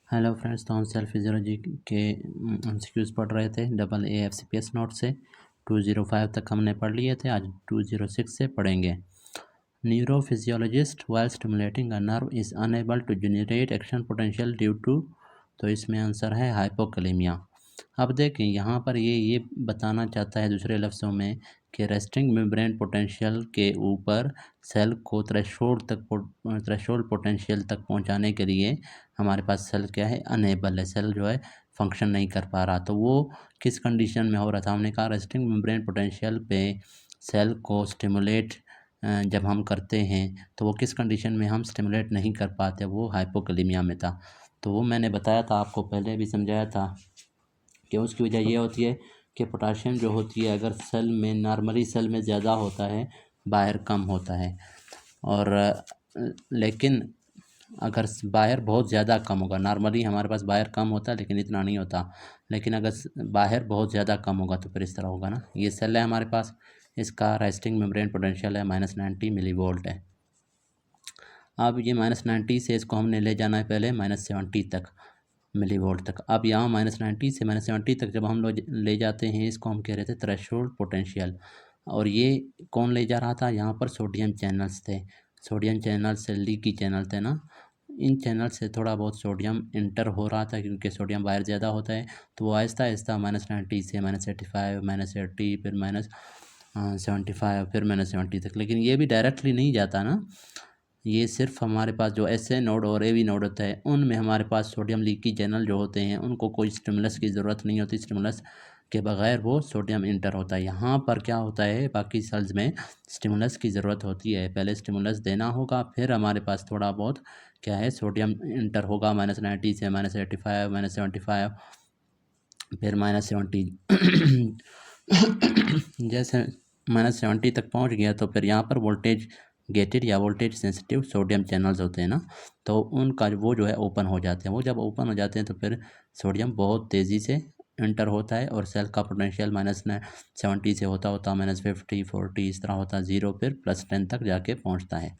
Hello friends, तो हम cell physiology के एमसीक्यूज़ पढ़ रहे थे double A F C P S note से 205 तक हमने पढ़ लिए थे। आज 206 से पढ़ेंगे। Neurophysiologist while stimulating a nerve is unable to generate action potential due to, तो इसमें आंसर है हाइपोकैलेमिया। अब देखें यहाँ पर ये बताना चाहता है दूसरे लफ्ज़ों में कि रेस्टिंग मेम्ब्रेन पोटेंशियल के ऊपर सेल को थ्रेशोल्ड पोटेंशियल तक पहुँचाने के लिए हमारे पास सेल क्या है, अनएबल है। सेल जो है फंक्शन नहीं कर पा रहा। तो वो किस कंडीशन में हो रहा था? हमने कहा रेस्टिंग मेम्ब्रेन पोटेंशियल पे सेल को स्टिमुलेट जब हम करते हैं तो वो किस कंडीशन में हम स्टिमुलेट नहीं कर पाते, वो हाइपोकैलेमिया में था। तो वो मैंने बताया था, आपको पहले भी समझाया था कि उसकी वजह ये होती है कि पोटाशियम जो होती है अगर सेल में नॉर्मली सेल में ज़्यादा होता है, बाहर कम होता है। और लेकिन अगर बाहर बहुत ज़्यादा कम होगा, नॉर्मली हमारे पास बाहर कम होता है लेकिन इतना नहीं होता, लेकिन अगर बाहर बहुत ज़्यादा कम होगा तो फिर इस तरह होगा ना। ये सेल है हमारे पास, इसका रेस्टिंग मेम्ब्रेन पोटेंशियल है -90 मिलीवोल्ट है। अब ये -90 से इसको हमने ले जाना है पहले -70 तक मिलीवोल्ट तक। अब यहाँ -90 से -70 तक जब हम लोग ले जाते हैं, इसको हम कह रहे थे थ्रेशोल्ड पोटेंशियल। और ये कौन ले जा रहा था? यहाँ पर सोडियम चैनल्स थे। सोडियम चैनल से लीकी चैनल थे ना, इन चैनल से थोड़ा बहुत सोडियम इंटर हो रहा था क्योंकि सोडियम बाहर ज़्यादा होता है। तो वो आहिस्ता आहिस्ता -90 से -85 -80 फिर -75 फिर -70 तक। लेकिन ये भी डायरेक्टली नहीं जाता ना, ये सिर्फ हमारे पास जो एस ए नोड और ए वी नोड होता है उनमें हमारे पास सोडियम लीकी चैनल जो होते हैं उनको कोई स्टिमुलस की ज़रूरत नहीं होती। स्टिमुलस के बगैर वो सोडियम इंटर होता है। यहाँ पर क्या होता है, बाकी सेल्स में स्टिमुलस की ज़रूरत होती है। पहले स्टिमुलस देना होगा, फिर हमारे पास थोड़ा बहुत क्या है, सोडियम इंटर होगा -90 से -85 -75 फिर -70 जैसे -70 तक पहुँच गया तो फिर यहाँ पर वोल्टेज गेटेड या वोल्टेज सेंसिटिव सोडियम चैनल्स होते हैं ना, तो उनका वो जो है ओपन हो जाते हैं। वो जब ओपन हो जाते हैं तो फिर सोडियम बहुत तेज़ी से इंटर होता है और सेल का पोटेंशियल -70 से होता होता -50 40 इस तरह होता 0 फिर +10 तक जाके पहुंचता है।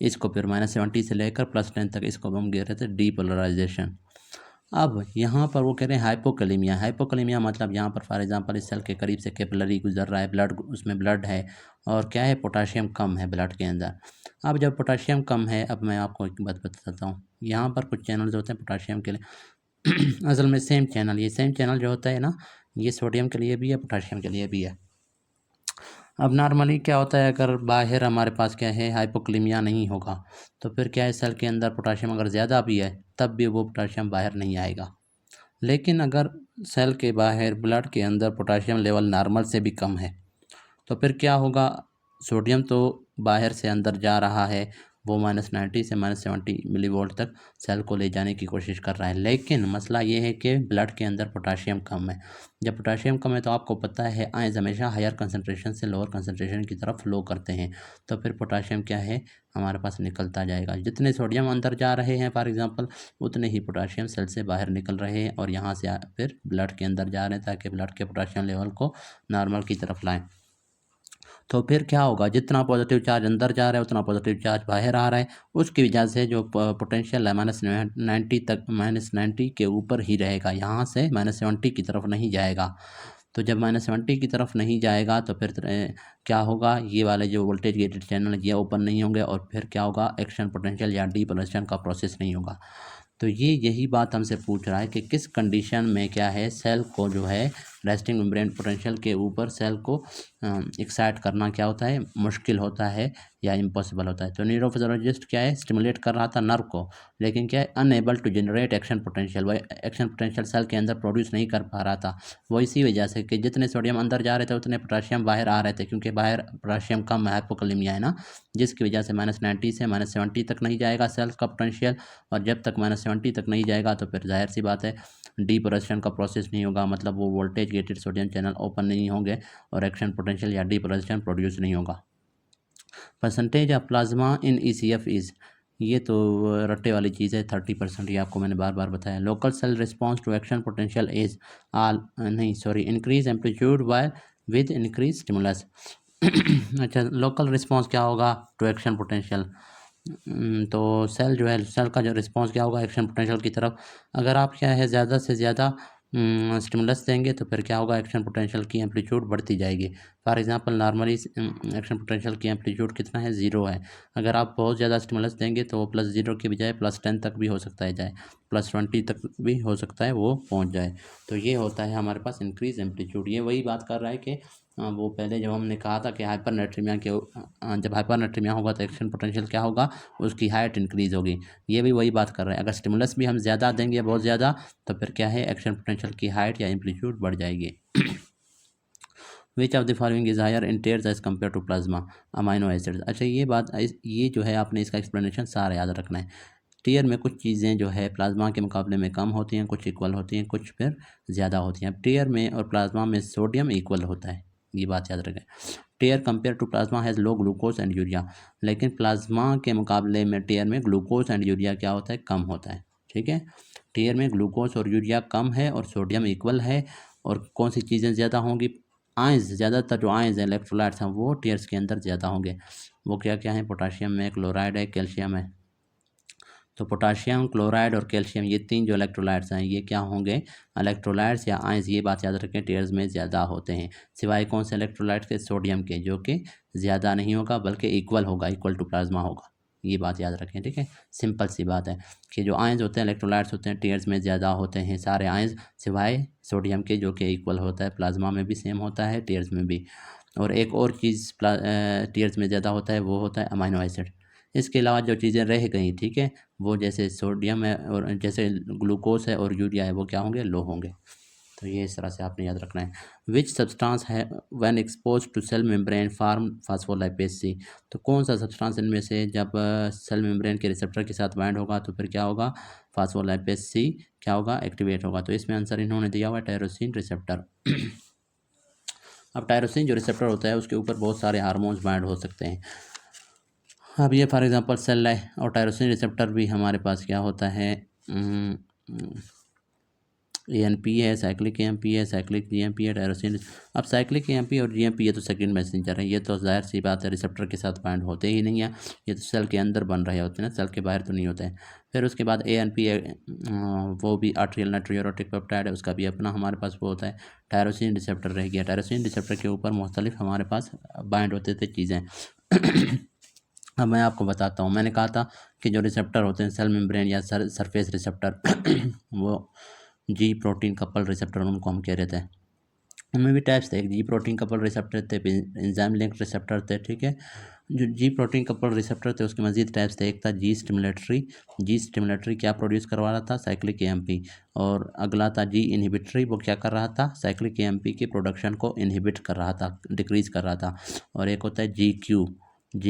इसको फिर -70 से लेकर +10 तक इसको हम कह रहे थे डीपोलराइजेशन। अब यहाँ पर वो कह रहे हैं हाइपोकैलेमिया। हाइपोकैलेमिया मतलब यहाँ पर फॉर एग्जांपल इस सेल के करीब से कैपिलरी गुजर रहा है, ब्लड उसमें ब्लड है और क्या है, पोटाशियम कम है ब्लड के अंदर। अब जब पोटाशियम कम है, अब मैं आपको एक बात बताता हूँ। यहाँ पर कुछ चैनल्स होते हैं पोटाशियम के लिए असल में सेम चैनल, ये सेम चैनल जो होता है ना, ये सोडियम के लिए भी है, पोटाशियम के लिए भी है। अब नॉर्मली क्या होता है, अगर बाहर हमारे पास क्या है, हाइपोक्लीमिया नहीं होगा तो फिर क्या है, सेल के अंदर पोटाशियम अगर ज़्यादा भी है तब भी वो पोटाशियम बाहर नहीं आएगा। लेकिन अगर सेल के बाहर ब्लड के अंदर पोटाशियम लेवल नॉर्मल से भी कम है तो फिर क्या होगा, सोडियम तो बाहर से अंदर जा रहा है, वो -90 से -70 मिलीवोल्ट तक सेल को ले जाने की कोशिश कर रहा है। लेकिन मसला ये है कि ब्लड के अंदर पोटाशियम कम है। जब पोटाशियम कम है तो आपको पता है आयंस हमेशा हायर कंसनट्रेशन से लोअर कंसनट्रेशन की तरफ फ्लो करते हैं। तो फिर पोटाशियम क्या है, हमारे पास निकलता जाएगा। जितने सोडियम अंदर जा रहे हैं फॉर एग्जांपल, उतने ही पोटाशियम सेल से बाहर निकल रहे हैं और यहाँ से फिर ब्लड के अंदर जा रहे हैं ताकि ब्लड के पोटाशियम लेवल को नॉर्मल की तरफ लाएँ। तो फिर क्या होगा, जितना पॉजिटिव चार्ज अंदर जा रहा है उतना पॉजिटिव चार्ज बाहर आ रहा है। उसकी वजह से जो पोटेंशियल है -90 तक, -90 के ऊपर ही रहेगा, यहाँ से -70 की तरफ नहीं जाएगा। तो जब -70 की तरफ नहीं जाएगा तो फिर क्या होगा, ये वाले जो वोल्टेज गेटेड चैनल ये ओपन नहीं होंगे और फिर क्या होगा, एक्शन पोटेंशियल या डीपोलराइजेशन का प्रोसेस नहीं होगा। तो ये यही बात हमसे पूछ रहा है कि किस कंडीशन में क्या है, सेल को जो है रेस्टिंग मेम्ब्रेन पोटेंशियल के ऊपर सेल को एक्साइट करना क्या होता है, मुश्किल होता है या इम्पॉसिबल होता है। तो न्यूरोफिजियोलॉजिस्ट क्या है, स्टिमुलेट कर रहा था नर्व को, लेकिन क्या है, unable to generate action potential. वह एक्शन पोटेंशियल सेल के अंदर प्रोड्यूस नहीं कर पा रहा था। वो इसी वजह से कि जितने सोडियम अंदर जा रहे थे उतने पोटाशियम बाहर आ रहे थे, क्योंकि बाहर पोटाशियम कम है, हाइपोकैलेमिया है ना, जिसकी वजह से -90 से -70 तक नहीं जाएगा सेल का पोटेंशियल। और जब तक -70 तक नहीं जाएगा तो फिर जाहिर सी बात है डीपोलराइजेशन का प्रोसेस नहीं होगा, मतलब वो voltage gated sodium channel open नहीं होंगे और एक्शन पोटेंशियल या डीपोलराइजेशन प्रोड्यूस नहीं होगा। Percentage of plasma in ECF is, ये तो रट्टे वाली चीज़ है, 30%। ये आपको मैंने बार बार बताया। Local cell response to action potential is all नहीं sorry increase amplitude why with increase stimulus अच्छा, लोकल रिस्पॉन्स क्या होगा टू एक्शन पोटेंशियल, तो सेल जो है, सेल का जो रिस्पॉन्स क्या होगा एक्शन पोटेंशियल की तरफ। अगर आप क्या है ज़्यादा से ज़्यादा स्टिमुलस देंगे तो फिर क्या होगा, एक्शन पोटेंशियल की एम्पलीट्यूड बढ़ती जाएगी। For example normally action potential की एम्पलीट्यूड कितना है, 0 है। अगर आप बहुत ज़्यादा स्टिमुलस देंगे तो वो +0 की बजाय +10 तक भी हो सकता है जाए, +20 तक भी हो सकता है वो पहुंच जाए। तो ये होता है हमारे पास इंक्रीज एम्पलीट्यूड। ये वही बात कर रहा है कि वो पहले जब हमने कहा था कि हाइपरनेट्रीमिया के जब हाइपरनेट्रीमिया होगा तो एक्शन पोटेंशियल क्या होगा, उसकी हाइट इंक्रीज़ होगी। ये भी वही बात कर रहे हैं, अगर स्टिमुलस भी हम ज़्यादा देंगे बहुत ज़्यादा तो फिर क्या है, एक्शन पोटेंशियल की हाइट या एम्पलीट्यूड बढ़ जाएगी। Which of the following is higher in tears as compare to plasma amino acids. अच्छा ये बात, ये जो है आपने इसका एक्सप्लेनेशन सारा याद रखना है। टीयर में कुछ चीज़ें जो है प्लाज्मा के मुकाबले में कम होती हैं, कुछ इक्वल होती हैं, कुछ फिर ज़्यादा होती हैं। अब टीयर में और प्लाज्मा में सोडियम इक्वल होता है, ये बात याद रखें। Tear compare to plasma has low glucose and urea, लेकिन प्लाज्मा के मुकाबले में टीयर में ग्लूकोज एंड यूरिया क्या होता है, कम होता है। ठीक है, टीयर में ग्लूकोज और यूरिया कम है और सोडियम इक्वल है। और कौन सी चीज़ें ज़्यादा होंगी, आयंस, ज़्यादातर जो आयंस हैं, इलेक्ट्रोलाइट्स हैं, वो टीयर्स के अंदर ज़्यादा होंगे। वो क्या क्या है, पोटाशियम है, क्लोराइड है, कैल्शियम है। तो पोटाशियम, क्लोराइड और कैल्शियम, ये 3 जो इलेक्ट्रोलाइट्स हैं, ये क्या होंगे, इलेक्ट्रोलाइट्स या आयंस। ये बात याद रखें, टीयर्स में ज़्यादा होते हैं। सिवाय कौन से इलेक्ट्रोलाइट्स के, सोडियम के, जो कि ज़्यादा नहीं होगा बल्कि इक्वल होगा, इक्वल टू प्लाज्मा होगा। ये बात याद रखें, ठीक है। सिंपल सी बात है कि जो आयंस होते हैं, इलेक्ट्रोलाइट्स होते हैं, टीयर्स में ज़्यादा होते हैं सारे आयंस, सिवाय सोडियम के, जो कि इक्वल होता है, प्लाज्मा में भी सेम होता है, टीयर्स में भी। और एक और चीज़ टीयर्स में ज़्यादा होता है, वो होता है अमाइनो एसिड। इसके अलावा जो चीज़ें रह गई, ठीक है, वो जैसे सोडियम है और जैसे ग्लूकोज है और यूरिया है, वो क्या होंगे, लो होंगे। तो ये इस तरह से आपने याद रखना है। विच सब्सटेंस है when expose to cell membrane form phospholipase C. तो कौन सा सब्सटेंस इनमें से जब सेल मेम्ब्रेन के रिसेप्टर के साथ बाइंड होगा तो फिर क्या होगा, फास्फोलाइपेज सी क्या होगा, एक्टिवेट होगा। तो इसमें आंसर इन्होंने दिया हुआ है टायरोसिन रिसेप्टर। अब टायरोसिन जो रिसेप्टर होता है उसके ऊपर बहुत सारे हार्मोन्स बाइंड हो सकते हैं। अब ये फॉर एग्जांपल सेल है और टायरोसिन रिसेप्टर भी हमारे पास क्या होता है, ANP है, साइक्लिक AMP है, साइक्लिक GMP है, टायरोसिन। अब साइक्लिक AMP और GMP ये तो सेकंड मैसेंजर है, ये तो जाहिर सी बात है रिसेप्टर के साथ बाइंड होते ही नहीं है, ये तो सेल के अंदर बन रहे होते हैं ना, सेल के बाहर तो नहीं होते हैं। फिर उसके बाद ANP है, वो भी आर्ट्रियल नाइट्रोयूरोटिक पेप्टाइड है, उसका भी अपना हमारे पास वो होता है। टायरोसिन रिसेप्टर रह गया, टायरोसिन रिसेप्टर के ऊपर मुख्तलिफ हमारे पास बाइंड होते थे चीज़ें। अब मैं आपको बताता हूँ, मैंने कहा था कि जो रिसेप्टर होते हैं सेल मेम्ब्रेन या सरफेस रिसेप्टर वो जी प्रोटीन कपल रिसेप्टर उनको हम कह रहे थे। उनमें भी टाइप्स थे, जी प्रोटीन कपल रिसेप्टर थे, एंजाइम लिंक रिसेप्टर थे, ठीक है। जो जी प्रोटीन कपल रिसेप्टर थे उसके मजीद टाइप्स थे। एक था जी स्टिमुलेटरी, जी स्टिमुलेटरी क्या प्रोड्यूस करवा रहा था, साइक्लिक AMP। और अगला था जी इनहिबिटरी, वो क्या कर रहा था, साइक्लिक AMP के प्रोडक्शन को इनहिबिट कर रहा था, डिक्रीज कर रहा था। और एक होता है जी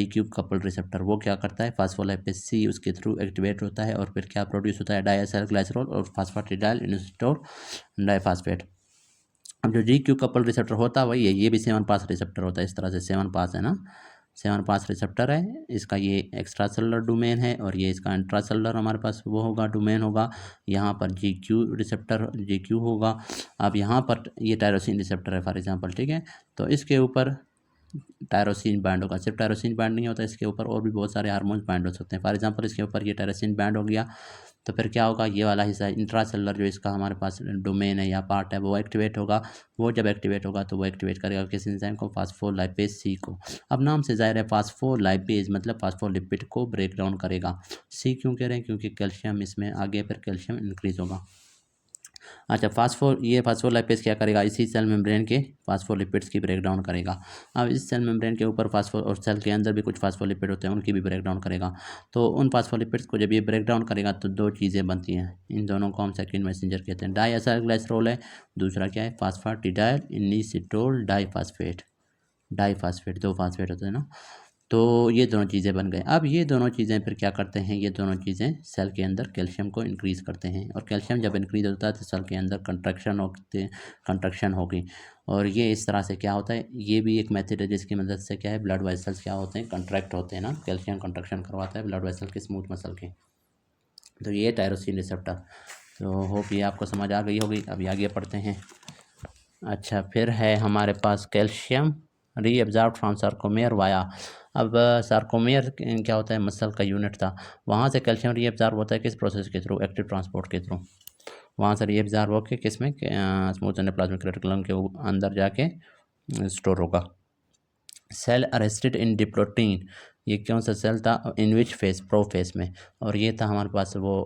क्यूब कपल रिसेप्टर, वो क्या करता है, फास्फोलाइपेज सी उसके थ्रू एक्टिवेट होता है और फिर क्या प्रोड्यूस होता है, डायएसाइल ग्लाइसरॉल और फास्फाटिडाइल इनोसिटोर डाइफास्फेट। अब जो जी क्यू कपल रिसेप्टर होता है वही है, ये भी 7 पास रिसेप्टर होता है, इस तरह से 7 पास है ना, 7 पास रिसेप्टर है इसका। ये एक्स्ट्रा सेलुलर डोमेन है और ये इसका इंट्रा सेलुलर हमारे पास वो होगा, डोमेन होगा। यहाँ पर जी क्यू होगा। अब यहाँ पर ये टायरोसिन रिसेप्टर है फॉर एग्जांपल, ठीक है। तो इसके ऊपर टायरोसिन बैंड होगा, सिर्फ टायरोसिन बैंड नहीं होता, इसके ऊपर और भी बहुत सारे हार्मोन्स बैंड हो सकते हैं। फॉर एग्जांपल इसके ऊपर ये टायरोसिन बैंड हो गया तो फिर क्या होगा, ये वाला हिस्सा इंट्रा सेलुलर जो इसका हमारे पास डोमेन है या पार्ट है वो एक्टिवेट होगा। वो जब एक्टिवेट होगा तो वो एक्टिवेट करेगा किस एंजाइम को, फास्फोलाइपेज सी को। अब नाम से जाहिर है फास्फोलाइपेज मतलब फास्फोलिपिड को ब्रेक डाउन करेगा। सी क्यों कह रहे हैं, क्योंकि कैल्शियम इसमें आगे फिर कैल्शियम इंक्रीज होगा। अच्छा ये फास्फोलाइपेज क्या करेगा, इसी सेल मेम्ब्रेन के फास्फोलिपिड्स की ब्रेक डाउन करेगा। अब इस सेल मेम्ब्रेन के ऊपर फास्फो और सेल के अंदर भी कुछ फास्फोलिपिड होते हैं, उनकी भी ब्रेक डाउन करेगा। तो उन फास्फोलिपिड्स को जब ये ब्रेक डाउन करेगा तो 2 चीज़ें बनती हैं, इन दोनों को हम सेकंड मैसेंजर कहते हैं। डायएसाइलग्लाइसरोल है, दूसरा क्या है, फास्फाटिडाइल इनिसिटोल डाइफास्फेट। 2 फास्फेट होते हैं ना। तो ये दोनों चीज़ें बन गए। अब ये दोनों चीज़ें फिर क्या करते हैं, ये दोनों चीज़ें सेल के अंदर कैल्शियम को इंक्रीज़ करते हैं और कैल्शियम जब इंक्रीज़ होता है तो सेल के अंदर कंट्रक्शन होगी। और ये इस तरह से क्या होता है, ये भी एक मेथड है जिसकी मदद से क्या है, ब्लड वेसल्स क्या होते हैं, कंट्रैक्ट होते हैं ना, कैल्शियम कंट्रक्शन करवाता है ब्लड वेसल के, स्मूथ मसल के। तो ये टायरोसिन रिसेप्टर। तो होप ये आपको समझ आ गई होगी। अभी आगे पढ़ते हैं। अच्छा, फिर है हमारे पास calcium reabsorb from sarcomere via अब सार्कोमियर क्या होता है, मसल का यूनिट था, वहाँ से कैल्शियम रीअब्जॉर्ब होता है किस प्रोसेस के थ्रू, एक्टिव ट्रांसपोर्ट के थ्रू, वहाँ से रीअब्जॉर्ब होकर किस में, स्मूथ एंडोप्लाज्मिक रेटिकुलम के अंदर जाके स्टोर होगा। सेल अरेस्टेड इन डिप्रोटीन, ये कौन सा सेल था, इन विच फेस, प्रो फेस में, और ये था हमारे पास वो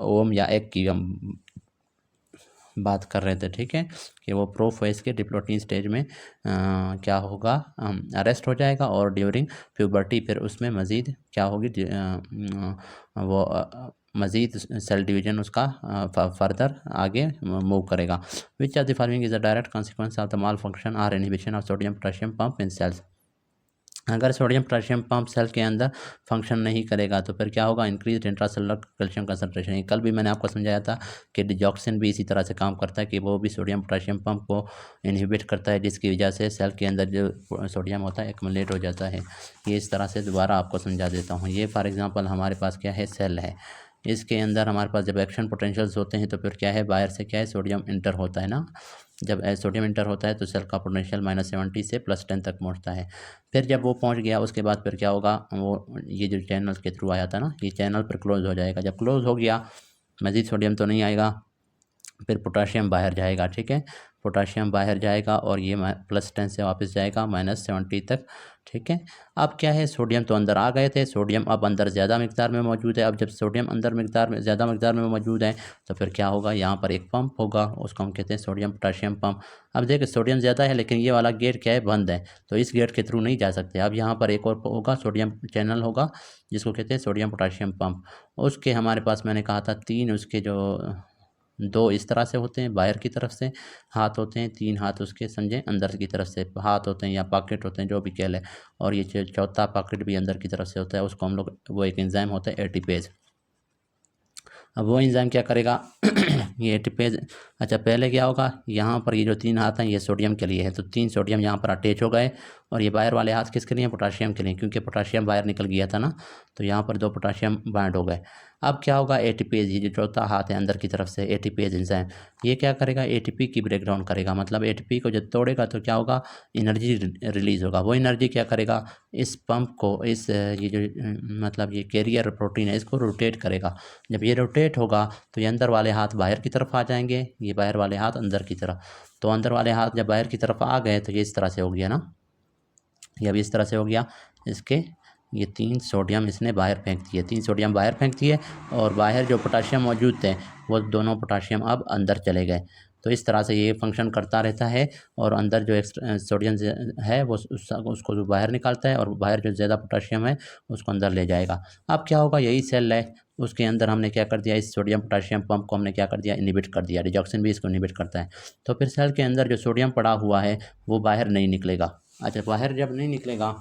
ओम या एग की हम बात कर रहे थे, ठीक है, कि वो प्रो फेस के डिप्लोटीन स्टेज में क्या होगा, अरेस्ट हो जाएगा, और ड्यूरिंग प्यूबर्टी फिर उसमें मज़ीद क्या होगी, वो मज़ीद सेल डिवीजन उसका फर्दर आगे मूव करेगा। Which of the following is the direct consequence of the malfunction or inhibition of sodium potassium pump in cells. अगर सोडियम पोटेशियम पंप सेल के अंदर फंक्शन नहीं करेगा तो फिर क्या होगा, इंक्रीज इंट्रासेलुलर कैल्शियम कंसंट्रेशन। कल भी मैंने आपको समझाया था कि डिजॉक्सिन भी इसी तरह से काम करता है कि वो भी सोडियम पोटेशियम पंप को इनहिबिट करता है, जिसकी वजह से सेल के अंदर जो सोडियम होता है एक्युमुलेट हो जाता है। ये इस तरह से दोबारा आपको समझा देता हूँ। ये फॉर एग्ज़ाम्पल हमारे पास क्या है, सेल है, इसके अंदर हमारे पास जब एक्शन पोटेंशियल्स होते हैं तो फिर क्या है, बाहर से क्या है, सोडियम इंटर होता है ना, जब सोडियम इंटर होता है तो सेल का पोटेंशियल -70 से +10 तक पहुंचता है। फिर जब वो पहुंच गया उसके बाद फिर क्या होगा, वो ये जो चैनल के थ्रू आया था ना, ये चैनल पर क्लोज हो जाएगा। जब क्लोज हो गया, मज़ीद सोडियम तो नहीं आएगा, फिर पोटाशियम बाहर जाएगा, ठीक है, पोटाशियम बाहर जाएगा और ये +10 से वापस जाएगा -70 तक, ठीक है। अब क्या है, सोडियम तो अंदर आ गए थे, सोडियम अब अंदर ज़्यादा मिकदार में मौजूद है। अब जब सोडियम अंदर ज़्यादा मिकदार में मौजूद है तो फिर क्या होगा, यहाँ पर एक पंप होगा, उसको हम कहते हैं सोडियम पोटाशियम पंप। अब देखिए सोडियम ज़्यादा है लेकिन ये वाला गेट क्या है, बंद है, तो इस गेट के थ्रू नहीं जा सकते। अब यहाँ पर एक और होगा, सोडियम चैनल होगा, जिसको कहते हैं सोडियम पोटाशियम पंप। उसके हमारे पास मैंने कहा था 3 उसके जो 2 इस तरह से होते हैं, बाहर की तरफ से हाथ होते हैं, 3 हाथ उसके समझें अंदर की तरफ से हाथ होते हैं या पॉकेट होते हैं, जो भी कह लें, और ये चौथा पॉकेट भी अंदर की तरफ से होता है, उसको हम लोग, वो एक एंजाइम होता है एटीपेज। अब वो एंजाइम क्या करेगा ये एटीपेज, अच्छा पहले क्या होगा, यहाँ पर ये जो 3 हाथ हैं ये सोडियम के लिए है, तो 3 सोडियम यहाँ पर अटैच हो गए, और ये बाहर वाले हाथ किसके लिए, पोटाशियम के लिए, क्योंकि पोटाशियम बाहर निकल गया था ना, तो यहाँ पर 2 पोटाशियम बाइंड हो गए। अब क्या होगा, एटीपेज, ये जो चौथा हाथ है अंदर की तरफ से, एटीपेज एंजाइम, ये क्या करेगा, एटीपी की ब्रेकडाउन करेगा, मतलब एटीपी को जब तोड़ेगा तो क्या होगा, एनर्जी रिलीज़ होगा। वो एनर्जी क्या करेगा, इस पंप को, इस ये जो मतलब ये कैरियर प्रोटीन है, इसको रोटेट करेगा। जब ये रोटेट होगा तो ये अंदर वाले हाथ बाहर की तरफ आ जाएंगे, ये बाहर वाले हाथ अंदर की तरफ, तो अंदर वाले हाथ जब बाहर की तरफ आ गए तो ये इस तरह से हो गया ना, ये भी इस तरह से हो गया, इसके ये 3 सोडियम इसने बाहर फेंक दिए, 3 सोडियम बाहर फेंक दिए, और बाहर जो पोटाशियम मौजूद थे वो दोनों पोटाशियम अब अंदर चले गए। तो इस तरह से ये फंक्शन करता रहता है, और अंदर जो सोडियम है वो उसको जो बाहर निकालता है, और बाहर जो ज़्यादा पोटाशियम है उसको अंदर ले जाएगा। अब क्या होगा, यही सेल है, उसके अंदर हमने क्या कर दिया, इस सोडियम पोटाशियम पंप को हमने क्या कर दिया, इनहिबिट कर दिया, रिडक्शन भी इसको इनहिबिट करता है। तो फिर सेल के अंदर जो सोडियम पड़ा हुआ है वो बाहर नहीं निकलेगा। अच्छा, बाहर जब नहीं निकलेगा,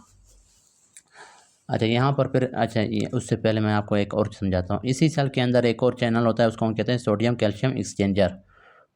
अच्छा यहाँ पर फिर, अच्छा ये उससे पहले मैं आपको एक और समझाता हूँ। इसी सेल के अंदर एक और चैनल होता है, उसको हम कहते हैं sodium calcium exchanger,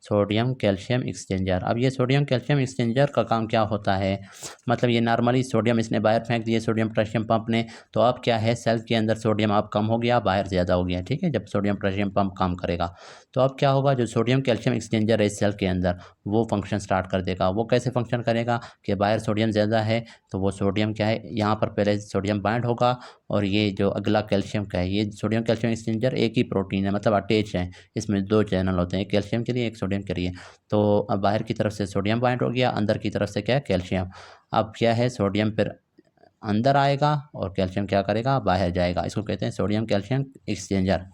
sodium calcium exchanger. अब ये सोडियम कैल्शियम एक्सचेंजर का काम क्या होता है, मतलब ये नॉर्मली सोडियम इसने बाहर फेंक दिए सोडियम पोटेशियम पंप ने, तो अब क्या है, सेल के अंदर सोडियम अब कम हो गया, बाहर ज़्यादा हो गया, ठीक है, जब सोडियम पोटेशियम पंप काम करेगा तो अब क्या होगा, जो सोडियम कैल्शियम एक्सचेंजर है इस सेल के अंदर, वो फंक्शन स्टार्ट कर देगा। वो कैसे फंक्शन करेगा कि बाहर सोडियम ज़्यादा है तो वो सोडियम क्या है, यहाँ पर पहले सोडियम बाइंड होगा, और ये जो अगला कैल्शियम का है, ये सोडियम कैल्शियम एक्सचेंजर एक ही प्रोटीन है, मतलब अटैच है, इसमें 2 चैनल होते हैं, एक कैल्शियम के लिए एक सोडियम के लिए। तो अब बाहर की तरफ से सोडियम बाइंड हो गया, अंदर की तरफ से क्या है, कैल्शियम। अब क्या है, सोडियम फिर अंदर आएगा और कैल्शियम क्या करेगा, बाहर जाएगा, इसको कहते हैं सोडियम कैल्शियम एक्सचेंजर।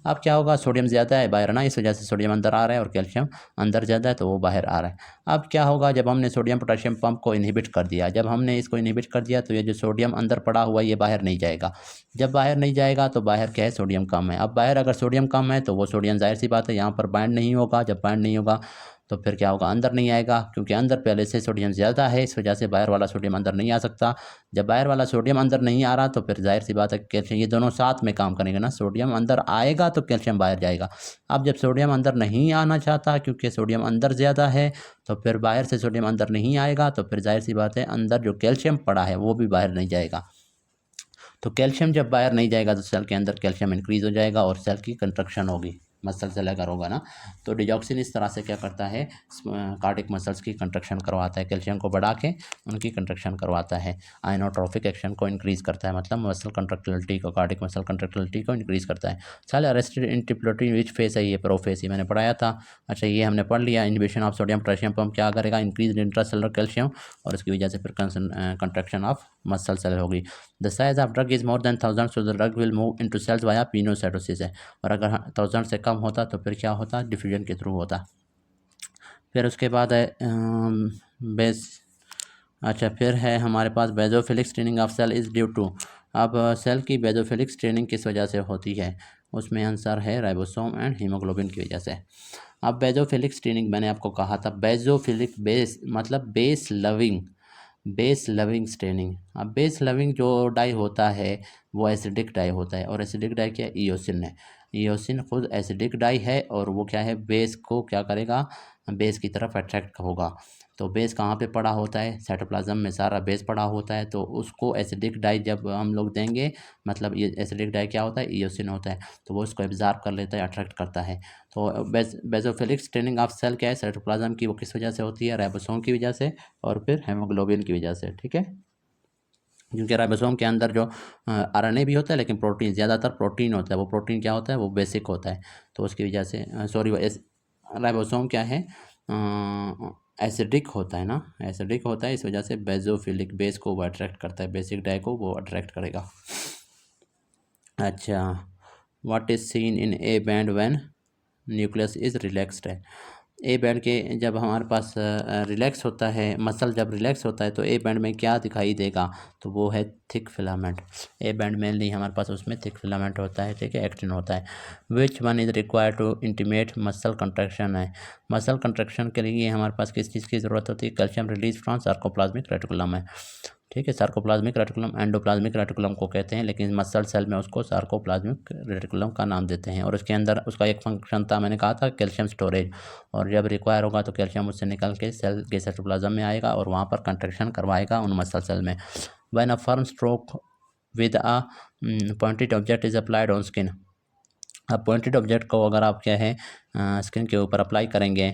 अब क्या होगा, सोडियम ज़्यादा है बाहर ना, इस वजह से सोडियम अंदर आ रहा है और कैल्शियम अंदर ज़्यादा है तो वो बाहर आ रहा है। अब क्या होगा, जब हमने सोडियम पोटेशियम पंप को इनहिबिट कर दिया, जब हमने इसको इनहिबिट कर दिया तो ये जो सोडियम अंदर पड़ा हुआ है ये बाहर नहीं जाएगा। जब बाहर नहीं जाएगा तो बाहर क्या है, सोडियम कम है। अब बाहर अगर सोडियम कम है तो वो सोडियम जाहिर सी बात है यहाँ पर बाइंड नहीं होगा, जब बाइंड नहीं होगा तो फिर क्या होगा, अंदर नहीं आएगा, क्योंकि अंदर पहले से सोडियम ज़्यादा है, इस वजह से बाहर वाला सोडियम अंदर नहीं आ सकता। जब बाहर वाला सोडियम अंदर नहीं आ रहा तो फिर जाहिर सी बात है कैल्शियम, ये दोनों साथ में काम करेंगे ना, सोडियम अंदर आएगा तो कैल्शियम बाहर जाएगा। अब जब सोडियम अंदर नहीं आना चाहता क्योंकि सोडियम अंदर ज़्यादा है, तो फिर बाहर से सोडियम अंदर नहीं आएगा, तो फिर जाहिर सी बात है अंदर जो कैल्शियम पड़ा है वो भी बाहर नहीं जाएगा। तो कैल्शियम जब बाहर नहीं जाएगा तो सेल के अंदर कैल्शियम इंक्रीज़ हो जाएगा और सेल की कंस्ट्रक्शन होगी। मसल सेल अगर होगा ना, तो डिजॉक्सिन इस तरह से क्या करता है, कार्डियक मसल्स की कंट्रक्शन करवाता है, कैल्शियम को बढ़ा के उनकी कंट्रक्शन करवाता है, आइनोट्रोफिक एक्शन को इंक्रीज़ करता है, मतलब मसल कंट्रक्टिलिटी को, कार्डियक मसल कंट्रक्टिलिटी को इंक्रीज़ करता है। चल अरेस्टेड इंटिप्लोटी विच फेस है, ये प्रोफेस, ये मैंने पढ़ाया था। अच्छा ये हमने पढ़ लिया। Inhibition of sodium potassium pump क्या करेगा, इंक्रीज इंट्रासेलुलर कैल्शियम, और इसकी वजह से फिर कंट्रक्शन ऑफ मसल सेल होगी। The size of drug is more than 1000 so the drug will move into cells via pinocytosis है, और अगर 1000 से कम होता तो फिर क्या होता, डिफ्यूजन के थ्रू होता। फिर उसके बाद है बेस, अच्छा फिर है हमारे पास basophilic staining of cell is due to. अब सेल की बेजोफिलिक स्ट्रेनिंग किस वजह से होती है, उसमें आंसर है राइबोसोम एंड हीमोग्लोबिन की वजह से। अब बेजोफिलिक स्ट्रेनिंग मैंने आपको कहा था, बेजोफिलिक बेस मतलब बेस लविंग स्ट्रेनिंग। अब बेस लविंग जो डाई होता है वो एसिडिक डाई होता है, और एसिडिक डाई क्या, ईओसिन है। ईओसिन खुद एसिडिक डाई है, और वो क्या है, बेस को क्या करेगा, बेस की तरफ अट्रैक्ट होगा। तो बेस कहाँ पे पड़ा होता है, साइटोप्लाज्म में सारा बेस पड़ा होता है, तो उसको एसिडिक डाई जब हम लोग देंगे, मतलब ये एसिडिक डाई क्या होता है, ईओसिन होता है, तो वो इसको एब्जॉर्ब कर लेता है, अट्रैक्ट करता है। तो बेजोफिलिक स्टेनिंग ऑफ सेल क्या है, साइटोप्लाज्म की, वो किस वजह से होती है, राइबोसोम की वजह से, और फिर हेमोग्लोबिन की वजह से, ठीक है। क्योंकि राइबोसोम के अंदर जो आरएनए भी होता है, लेकिन प्रोटीन, ज़्यादातर प्रोटीन होता है, वो प्रोटीन क्या होता है, वो बेसिक होता है, तो उसकी वजह से सॉरी, राइबोसोम क्या है, एसिडिक होता है ना, एसिडिक होता है, इस वजह से बेजोफिलिक, बेस को वो अट्रैक्ट करता है, बेसिक डाई को वो अट्रैक्ट करेगा। अच्छा, what is seen in A band when nucleus is relaxed है। ए बैंड के जब हमारे पास रिलैक्स होता है, मसल जब रिलैक्स होता है, तो ए बैंड में क्या दिखाई देगा, तो वो है thick filament. A band mainly हमारे पास उसमें थिक फिलामेंट होता है, ठीक है, एक्टिन होता है। Which one is required to intimate muscle contraction है। मसल कंट्रैक्शन के लिए हमारे पास किस चीज़ की ज़रूरत होती है, calcium release from sarcoplasmic reticulum है, ठीक है। सार्कोप्लाज्मिक रेटिकुलम एंडोप्लाज्मिक रेटिकुलम को कहते हैं, लेकिन मसल सेल में उसको सार्कोप्लाज्मिक रेटिकुलम का नाम देते हैं, और उसके अंदर उसका एक फंक्शन था, मैंने कहा था, कैल्शियम स्टोरेज, और जब रिक्वायर होगा तो कैल्शियम उससे निकल के सेल के साइटोप्लाज्म में आएगा, और वहाँ पर कंट्रैक्शन करवाएगा उन मसल सेल में। When a firm stroke with a pointed object is applied on skin. अब पॉइंटेड ऑब्जेक्ट को अगर आप क्या है स्किन के ऊपर अप्लाई करेंगे,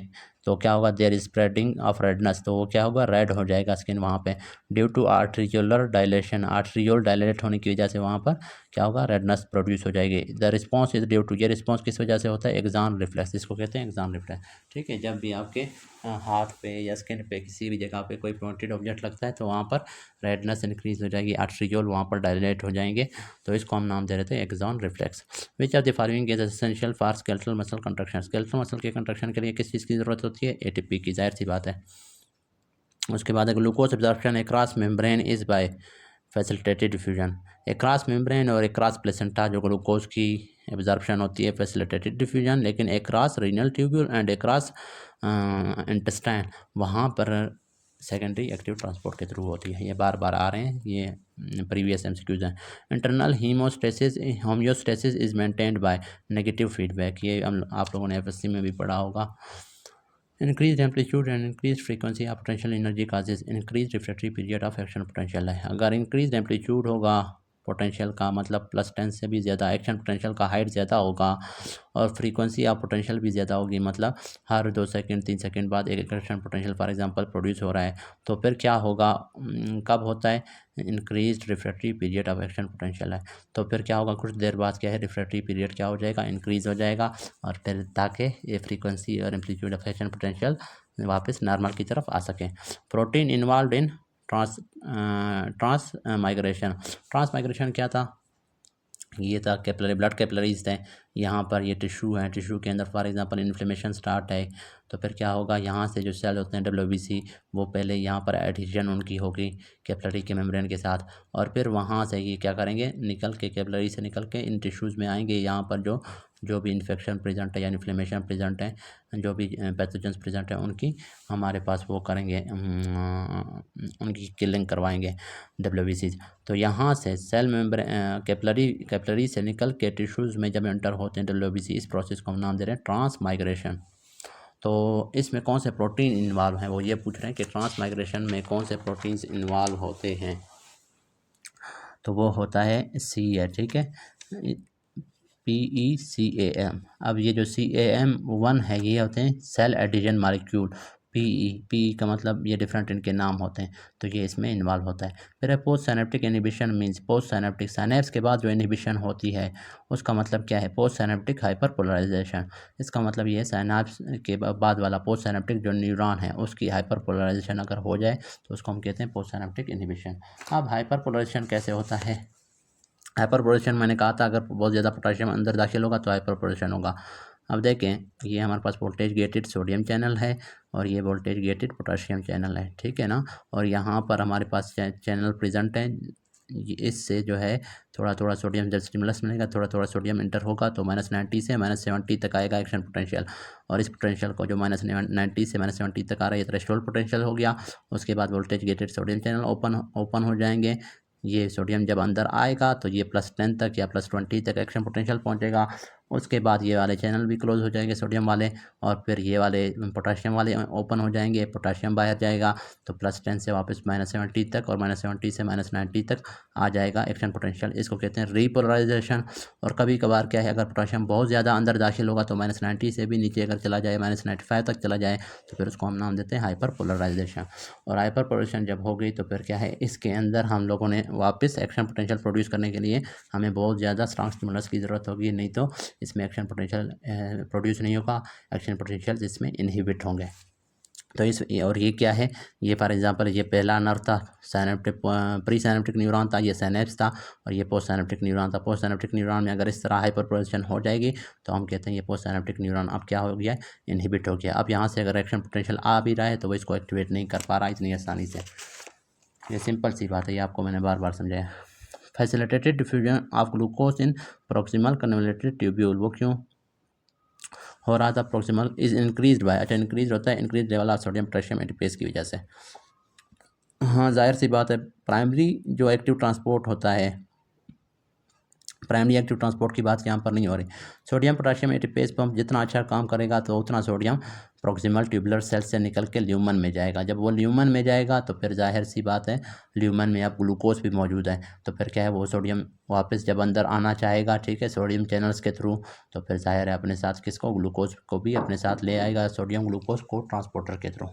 तो क्या होगा, there is spreading of redness, तो वो क्या होगा, रेड हो जाएगा स्किन वहाँ पे, due to arteriolar dilation, arteriole dilate होने की वजह से वहाँ पर क्या होगा, रेडनेस प्रोड्यूस हो जाएगी। The response is due to, ये रिस्पॉन्स किस वजह से होता है, एक्सॉन रिफ्लेक्स, इसको कहते हैं एक्सॉन रिफ्लेक्स, ठीक है। जब भी आपके हाथ पे या स्किन पे किसी भी जगह पे कोई पॉइंटेड ऑब्जेक्ट लगता है, तो वहाँ पर रेडनेस इंक्रीज हो जाएगी, आर्ट्रियोल वहाँ पर डायलेट हो जाएंगे, तो इसको हम नाम दे रहे थे axon reflex. Which are the following is essential for skeletal muscle contraction. Skeletal muscle के कंट्रक्शन के लिए किस चीज़ की ज़रूरत होती है, एटीपी की, जाहिर सी बात है। उसके बाद glucose absorption across membrane is by facilitated diffusion. Across membrane और अक्रॉस प्लेसेंटा जो ग्लूकोज की एब्जॉर्प्शन होती है फैसिलिटेटेड डिफ्यूजन, लेकिन across renal tubule and across intestine वहाँ पर सेकेंडरी एक्टिव ट्रांसपोर्ट के थ्रू होती है। ये बार बार आ रहे हैं, ये प्रीवियस एमसीक्यूज हैं। Internal haemostasis homeostasis is maintained by negative feedback, ये आप लोगों ने एफएससी में भी पढ़ा होगा। Increase amplitude and increase frequency of potential energy causes increase refractory period of action potential है। अगर इंक्रीज एम्पलीट्यूड होगा पोटेंशियल का, मतलब +10 से भी ज़्यादा, एक्शन पोटेंशियल का हाइट ज़्यादा होगा, और फ्रीक्वेंसी ऑफ पोटेंशियल भी ज़्यादा होगी, मतलब हर 2 सेकंड 3 सेकंड बाद एक action potential for example produce हो रहा है, तो फिर क्या होगा, कब होता है, increase refractory period of action potential है, तो फिर क्या होगा, कुछ देर बाद क्या है, रिफ्रैक्टरी पीरियड क्या हो जाएगा, इंक्रीज हो जाएगा, और फिर ताकि ये फ्रीक्वेंसी और एम्पलीट्यूड ऑफ एक्शन पोटेंशियल वापस नॉर्मल की तरफ आ सकें। प्रोटीन इन्वॉल्व इन ट्रांसमाइग्रेशन क्या था, ये था कैपिलरी, ब्लड कैपिलरीज थे, यहाँ पर ये टिश्यू है, टिश्यू के अंदर फॉर एग्जांपल इन्फ्लेमेशन स्टार्ट है, तो फिर क्या होगा, यहाँ से जो सेल होते हैं डब्ल्यूबीसी, वो पहले यहाँ पर एडिशन उनकी होगी कैपिलरी के मेम्ब्रेन के साथ, और फिर वहाँ से ये क्या करेंगे, निकल के कैपिलरी से निकल के इन टिश्यूज़ में आएंगे, यहाँ पर जो भी इन्फेक्शन प्रेजेंट है या इन्फ्लेमेशन प्रेजेंट है, जो भी पैथोजेंस प्रेजेंट है, उनकी हमारे पास वो करेंगे, उनकी किलिंग करवाएंगे डब्ल्यूबीसी। तो यहाँ से सेल मेम्ब्रेन कैपिलरी से निकल के टिश्यूज़ में जब एंटर होते हैं डब्ल्यूबीसी, इस प्रोसेस को हम नाम दे रहे हैं ट्रांसमाइग्रेशन। तो इसमें कौन से प्रोटीन इन्वॉल्व हैं, वो ये पूछ रहे हैं कि ट्रांसमाइग्रेशन में कौन से प्रोटीन्स इन्वॉल्व होते हैं, तो वो होता है सी है, ठीक है। PECAM। अब ये जो CAM1 है ये होते हैं सेल एडिशन मालिक्यूल। PE का मतलब ये डिफरेंट इनके नाम होते हैं, तो ये इसमें इन्वॉल्व होता है। फिर है post synaptic inhibition means post synaptic synapse के बाद जो इनहिबिशन होती है उसका मतलब क्या है, पोस्ट साइनेप्टिक हाइपरपोलराइजेशन। इसका मतलब ये साइनेप्स के बाद वाला पोस्ट साइनेप्टिक जो न्यूरॉन है उसकी हाइपरपोलराइजेशन अगर हो जाए तो उसको हम कहते हैं पोस्ट साइनेप्टिक इनहिबिशन। अब हाइपरपोलराइजेशन कैसे होता है, हाइपरपोलेशन मैंने कहा था अगर बहुत ज़्यादा पोटेशियम अंदर दाखिल होगा तो हाइपरपोलेशन होगा। अब देखें ये हमारे पास वोल्टेज गेटेड सोडियम चैनल है और ये वोल्टेज गेटेड पोटेशियम चैनल है, ठीक है ना। और यहाँ पर हमारे पास चैनल प्रेजेंट है, इससे जो है थोड़ा थोड़ा सोडियम जब स्टिमुलस मिलेगा थोड़ा थोड़ा सोडियम इंटर होगा तो -90 से -70 तक आएगा एक्शन पोटेंशियल। और इस पोटेंशियल को जो -90 से -70 तक आ रहा है ये थ्रेशोल्ड पोटेंशियल हो गया। उसके बाद voltage gated sodium channel open हो जाएंगे। ये सोडियम जब अंदर आएगा तो ये +10 तक या +20 तक एक्शन पोटेंशियल पहुंचेगा। उसके बाद ये वाले चैनल भी क्लोज हो जाएंगे सोडियम वाले, और फिर ये वाले पोटाशियम वाले ओपन हो जाएंगे, पोटाशियम बाहर जाएगा तो +10 से वापस -70 तक और -70 से -90 तक आ जाएगा एक्शन पोटेंशियल। इसको कहते हैं रीपोलराइजेशन। और कभी कभार क्या है अगर पोटाशियम बहुत ज़्यादा अंदर दाखिल होगा तो -90 से भी नीचे अगर चला जाए -95 तक चला जाए तो फिर उसको हम नाम देते हैं हाइपर पोलराइजेशन। और हाइपर पोलराइजेशन जब हो गई तो फिर क्या है इसके अंदर हम लोगों ने वापस एक्शन पोटेंशियल प्रोड्यूस करने के लिए हमें बहुत ज़्यादा स्ट्रॉन्ग स्टिमुलस की ज़रूरत होगी, नहीं तो इसमें एक्शन पोटेंशियल प्रोड्यूस नहीं होगा, एक्शन पोटेंशियल इसमें इनहिबिट होंगे। तो इस और ये क्या है, ये फॉर एग्जांपल ये पहला नर्व था साइनेप्टिक प्री साइनेप्टिक न्यूरॉन था, ये साइनेप्स था, और ये पोस्ट साइनेप्टिक न्यूरॉन था। पोस्ट साइनेप्टिक न्यूरॉन में अगर इस तरह हाइपरपोलेशन हो जाएगी तो हम कहते हैं ये पोस्ट साइनेप्टिक न्यूरॉन अब क्या हो गया, इनहिबिट हो गया। अब यहाँ से अगर एक्शन पोटेंशियल आ भी रहा है तो वो इसको एक्टिवेट नहीं कर पा रहा इतनी आसानी से। ये सिंपल सी बात है, ये आपको मैंने बार बार समझाया। Facilitated diffusion of glucose in proximal convoluted tubule, वो क्यों हो रहा था, प्रोक्सिमल इज इंक्रीज बाय, अच्छा इंक्रीज होता है increase level of sodium potassium ATPase की वजह से। हाँ जाहिर सी बात है, प्राइमरी जो एक्टिव ट्रांसपोर्ट होता है, प्राइमरी एक्टिव ट्रांसपोर्ट की बात यहाँ पर नहीं हो रही। सोडियम पोटेशियम एटीपेस पंप जितना अच्छा काम करेगा तो उतना सोडियम प्रोक्सिमल ट्यूबुलर सेल से निकल के ल्यूमन में जाएगा। जब वो ल्यूमन में जाएगा तो फिर जाहिर सी बात है ल्यूमन में अब ग्लूकोज भी मौजूद है, तो फिर क्या है वो सोडियम वापस जब अंदर आना चाहेगा, ठीक है, सोडियम चैनल्स के थ्रू, तो फिर जाहिर है अपने साथ किसको, ग्लूकोज को भी अपने साथ ले आएगा, सोडियम ग्लूकोज को ट्रांसपोर्टर के थ्रू।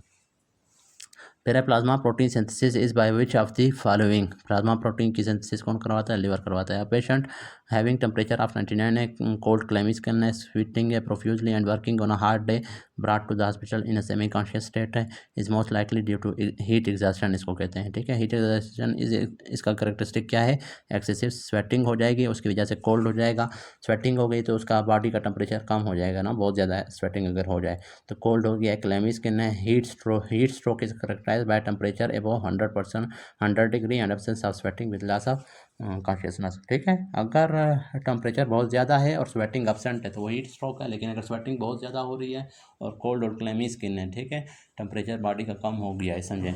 फिर है plasma protein synthesis is by which of the following, plasma protein की सिंथेसिस कौन करवाता है, लिवर करवाता है। पेशेंट हैविंग टेम्परेचर ऑफ 99 है, कोल्ड क्लेमिस है, स्वीटिंग है profusely and working on a hard day, brought to the hospital in a semi conscious state है, is most likely due to heat exhaustion इसको कहते हैं, ठीक है। हीट एग्जॉस्शन इज, इसका करेक्टरिस्टिक क्या है, एक्सेसिव स्वेटिंग हो जाएगी, उसकी वजह से कोल्ड हो जाएगा। स्वेटिंग हो गई तो उसका बॉडी का टेम्परेचर कम हो जाएगा ना, बहुत ज़्यादा स्वेटिंग अगर हो जाए तो कोल्ड हो गया। क्लेमी स्किन है, heat stroke is characterise by temperature above 100 degree and absence of sweating with loss of consciousness, ठीक है। अगर टेम्परेचर बहुत ज़्यादा है और स्वेटिंग एब्सेंट है तो वो हीट स्ट्रोक है, लेकिन अगर स्वेटिंग बहुत ज़्यादा हो रही है और कोल्ड और क्लेमी स्किन है, ठीक है, टेम्परेचर बॉडी का कम हो गया है समझें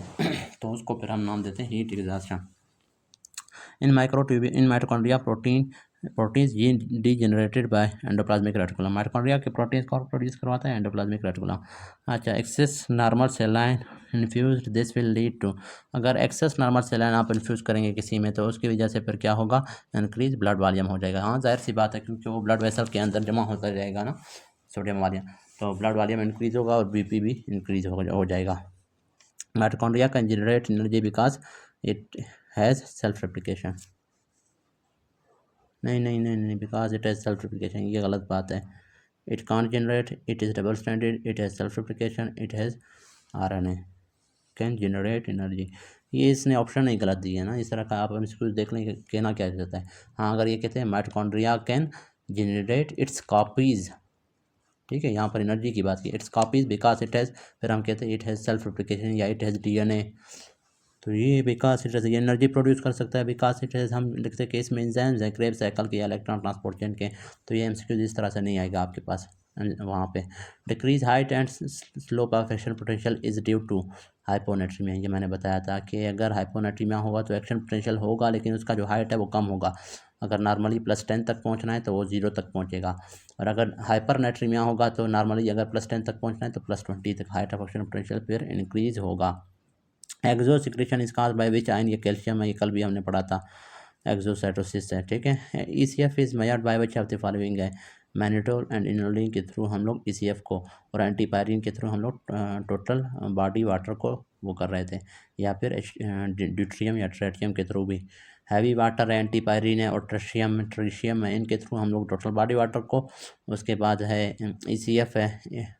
तो उसको फिर हम नाम देते हैं heat exhaustion. In mitochondria proteins degenerated by endoplasmic reticulum, mitochondria के प्रोटीन्स कौन प्रोड्यूस करवाता है, एंडोप्लाज्मिक रेटिकुलम। अच्छा, excess normal saline infuse this will lead to, अगर एक्सेस नॉर्मल सेलाइन आप इन्फ्यूज़ करेंगे किसी में तो उसकी वजह से फिर क्या होगा, इंक्रीज ब्लड वॉल्यूम हो जाएगा। हाँ जाहिर सी बात है क्योंकि वो ब्लड वेसल के अंदर जमा होता जाएगा ना सोडियम वॉल्यूम, तो ब्लड वॉल्यूम इंक्रीज होगा और बीपी भी इंक्रीज हो जाएगा। Mitochondria can generate energy because it has self replication, नहीं because it has self replication, ये गलत बात है। It can't generate, it is double standard, it has self replication, it has RNA can generate energy, ये इसने option नहीं गलत दिया है ना, इस तरह का आप इसको देख लें कहना क्या चाहता है। हाँ अगर ये कहते हैं mitochondria can generate it's copies, ठीक है, यहाँ पर एनर्जी की बात की, it's copies because it has, फिर हम कहते हैं इट हैज़ सेल्फ रेप्लिकेशन या इट हैज़ DNA, तो ये विकास इट ये एनर्जी प्रोड्यूस कर सकता है। विकास इट हम लिखते हैं कि इसमें एंजाइम्स है क्रेब साइकिल के या इलेक्ट्रॉन ट्रांसपोर्ट चेन के, तो ये MCQ इस तरह से नहीं आएगा आपके पास वहाँ पे। Decrease height and slope of action potential is due to hyponatremia, ये मैंने बताया था कि अगर हाइपोनेट्रीमिया होगा तो एक्शन पोटेंशियल होगा लेकिन उसका जो हाइट है वो कम होगा। अगर नॉर्मली +10 तक पहुँचना है तो वो 0 तक पहुँचेगा, और अगर हाइपरनेट्रीमिया होगा तो नॉर्मली अगर +10 तक पहुँचना है तो +20 तक हाइट ऑफ एक्शन पोटेंशियल फिर इंक्रीज होगा। Exo secretion is cause by which ion, ये कैल्शियम है, ये कल भी हमने पढ़ा था। एक्सोसाइटोसिस है, ठीक है। ECF is measured by which of the following है, मैनिटोल एंड इनोलिन के थ्रू हम लोग ECF को, और एंटीपायरिन के थ्रू हम लोग टोटल बॉडी वाटर को वो कर रहे थे, या फिर ड्यूट्रियम या ट्रेटियम के थ्रू भी। हैवी वाटर एंटीपायरिन है और ट्रिशियम है, इनके थ्रू हम लोग टोटल बॉडी वाटर को। उसके बाद है ECF है,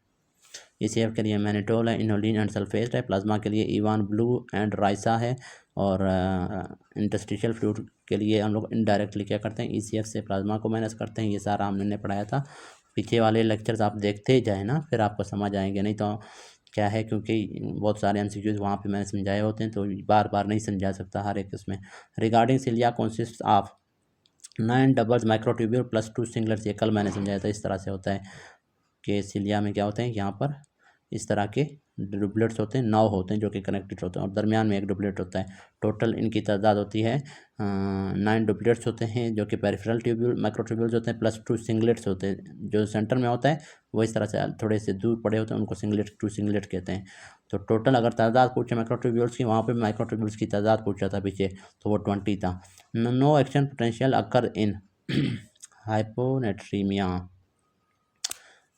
ECF के लिए मैनिटोल है, इनोलिन एंड सल्फेट है। प्लाज्मा के लिए इवान ब्लू एंड राइसा है। और इंटरस्टिशियल फ्लूइड के लिए हम लोग इनडायरेक्टली क्या करते हैं, ECF से प्लाज्मा को मैनेज करते हैं। ये सारा हमने पढ़ाया था। पीछे वाले लेक्चर्स आप देखते ही जाए ना, फिर आपको समझ आएंगे। नहीं तो क्या है, क्योंकि बहुत सारे MCQs वहाँ पे मैंने समझाए होते हैं, तो बार बार नहीं समझा सकता हर एक इसमें। Regarding cilia consist of 9 doubles microtubule plus 2 singlets, ये कल मैंने समझाया था। इस तरह से होता है कि सिलिया में क्या होते हैं, यहाँ पर इस तरह के डुप्लेट्स होते हैं, 9 होते हैं जो कि कनेक्टेड होते हैं, और दरमियान में एक डुप्लेट होता है। टोटल इनकी तादाद होती है 9 डुप्लेट्स होते हैं जो कि पेरिफेरल ट्यूब्यूल माइक्रोट्यूब्यूल्स होते हैं, प्लस 2 सिंगलेट्स होते हैं। जो सेंटर में होता है वो इस तरह से थोड़े से दूर पड़े होते हैं, उनको टू सिंगलेट कहते हैं। तो टोटल अगर तादाद पूछे माइक्रोट्यूब्यूल्स की, वहाँ पर माइक्रोट्यूब्यूल्स की तादाद पूछा था पीछे, तो वो 20 था। नो एक्शन पोटेंशियल अकर इन हाइपोनेट्रीमिया।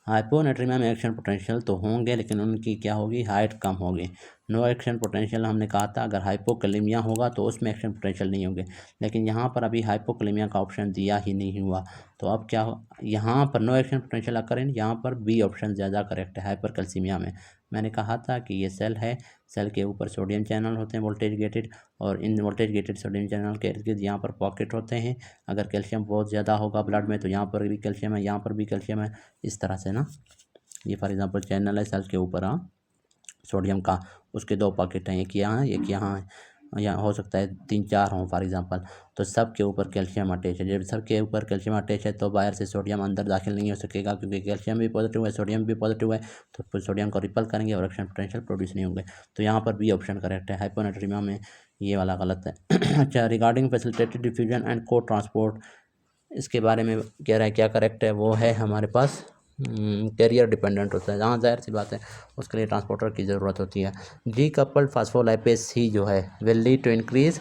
हाइपोनेट्रीमिया में एक्शन पोटेंशियल तो होंगे, लेकिन उनकी क्या होगी, हाइट कम होगी। नो एक्शन पोटेंशियल हमने कहा था, अगर हाइपोकैलेमिया होगा तो उसमें एक्शन पोटेंशियल नहीं होंगे, लेकिन यहाँ पर अभी हाइपोकैलेमिया का ऑप्शन दिया ही नहीं हुआ। तो अब क्या हो, यहाँ पर नो एक्शन पोटेंशियल अकर इन, यहाँ पर बी ऑप्शन ज़्यादा करेक्ट है हाइपरकैल्सीमिया में। मैंने कहा था कि ये सेल है, सेल के ऊपर सोडियम चैनल होते हैं वोल्टेज गेटेड, और इन वोल्टेज गेटेड सोडियम चैनल के इर्द गिर्द यहाँ पर पॉकेट होते हैं। अगर कैल्शियम बहुत ज़्यादा होगा ब्लड में तो यहाँ पर भी कैल्शियम है, यहाँ पर भी कैल्शियम है, इस तरह से ना। ये फॉर एग्जांपल चैनल है सेल के ऊपर, हाँ, सोडियम का, उसके 2 पॉकेट हैं, एक यहाँ है एक यहाँ है, यहाँ हो सकता है 3-4 हों फॉर एग्जांपल। तो सब के ऊपर कैल्शियम अटैच है। जब सब के ऊपर कैल्शियम अटैच है तो बाहर से सोडियम अंदर दाखिल नहीं हो सकेगा, क्योंकि कैल्शियम भी पॉजिटिव है, सोडियम भी पॉजिटिव है, तो सोडियम को रिपल करेंगे और एक्शन पोटेंशियल प्रोड्यूस नहीं होंगे। तो यहाँ पर बी ऑप्शन करेक्ट है, हाइपोनेट्रीमिया में ये वाला गलत है। अच्छा, रिगार्डिंग फैसिलिटेटेड डिफ्यूजन एंड को ट्रांसपोर्ट, इसके बारे में कह रहा है क्या करेक्ट है, वो है हमारे पास कैरियर डिपेंडेंट होता है, जहाँ जाहिर सी बात है उसके लिए ट्रांसपोर्टर की ज़रूरत होती है। डी कपल्ड फास्फोलाइपेज सी जो है will lead to increase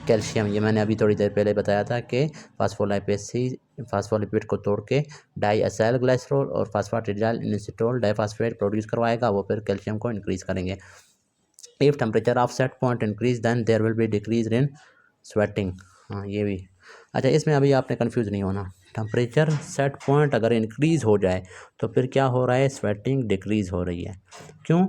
calcium, ये मैंने अभी थोड़ी देर पहले बताया था कि फास्फोलाइपेज सी फास्फोलिपिड को तोड़ के डाई असाइल ग्लाइसरॉल और फास्फाटिडाइल इनएसिटोल डाइफास्फेट प्रोड्यूस करवाएगा, वो फिर कैल्शियम को इंक्रीज़ करेंगे। If temperature of set point increase then there will be decrease in sweating. हाँ, ये भी अच्छा, इसमें अभी आपने कंफ्यूज नहीं होना। टेम्परेचर सेट पॉइंट अगर इंक्रीज़ हो जाए तो फिर क्या हो रहा है, स्वेटिंग डिक्रीज़ हो रही है। क्यों,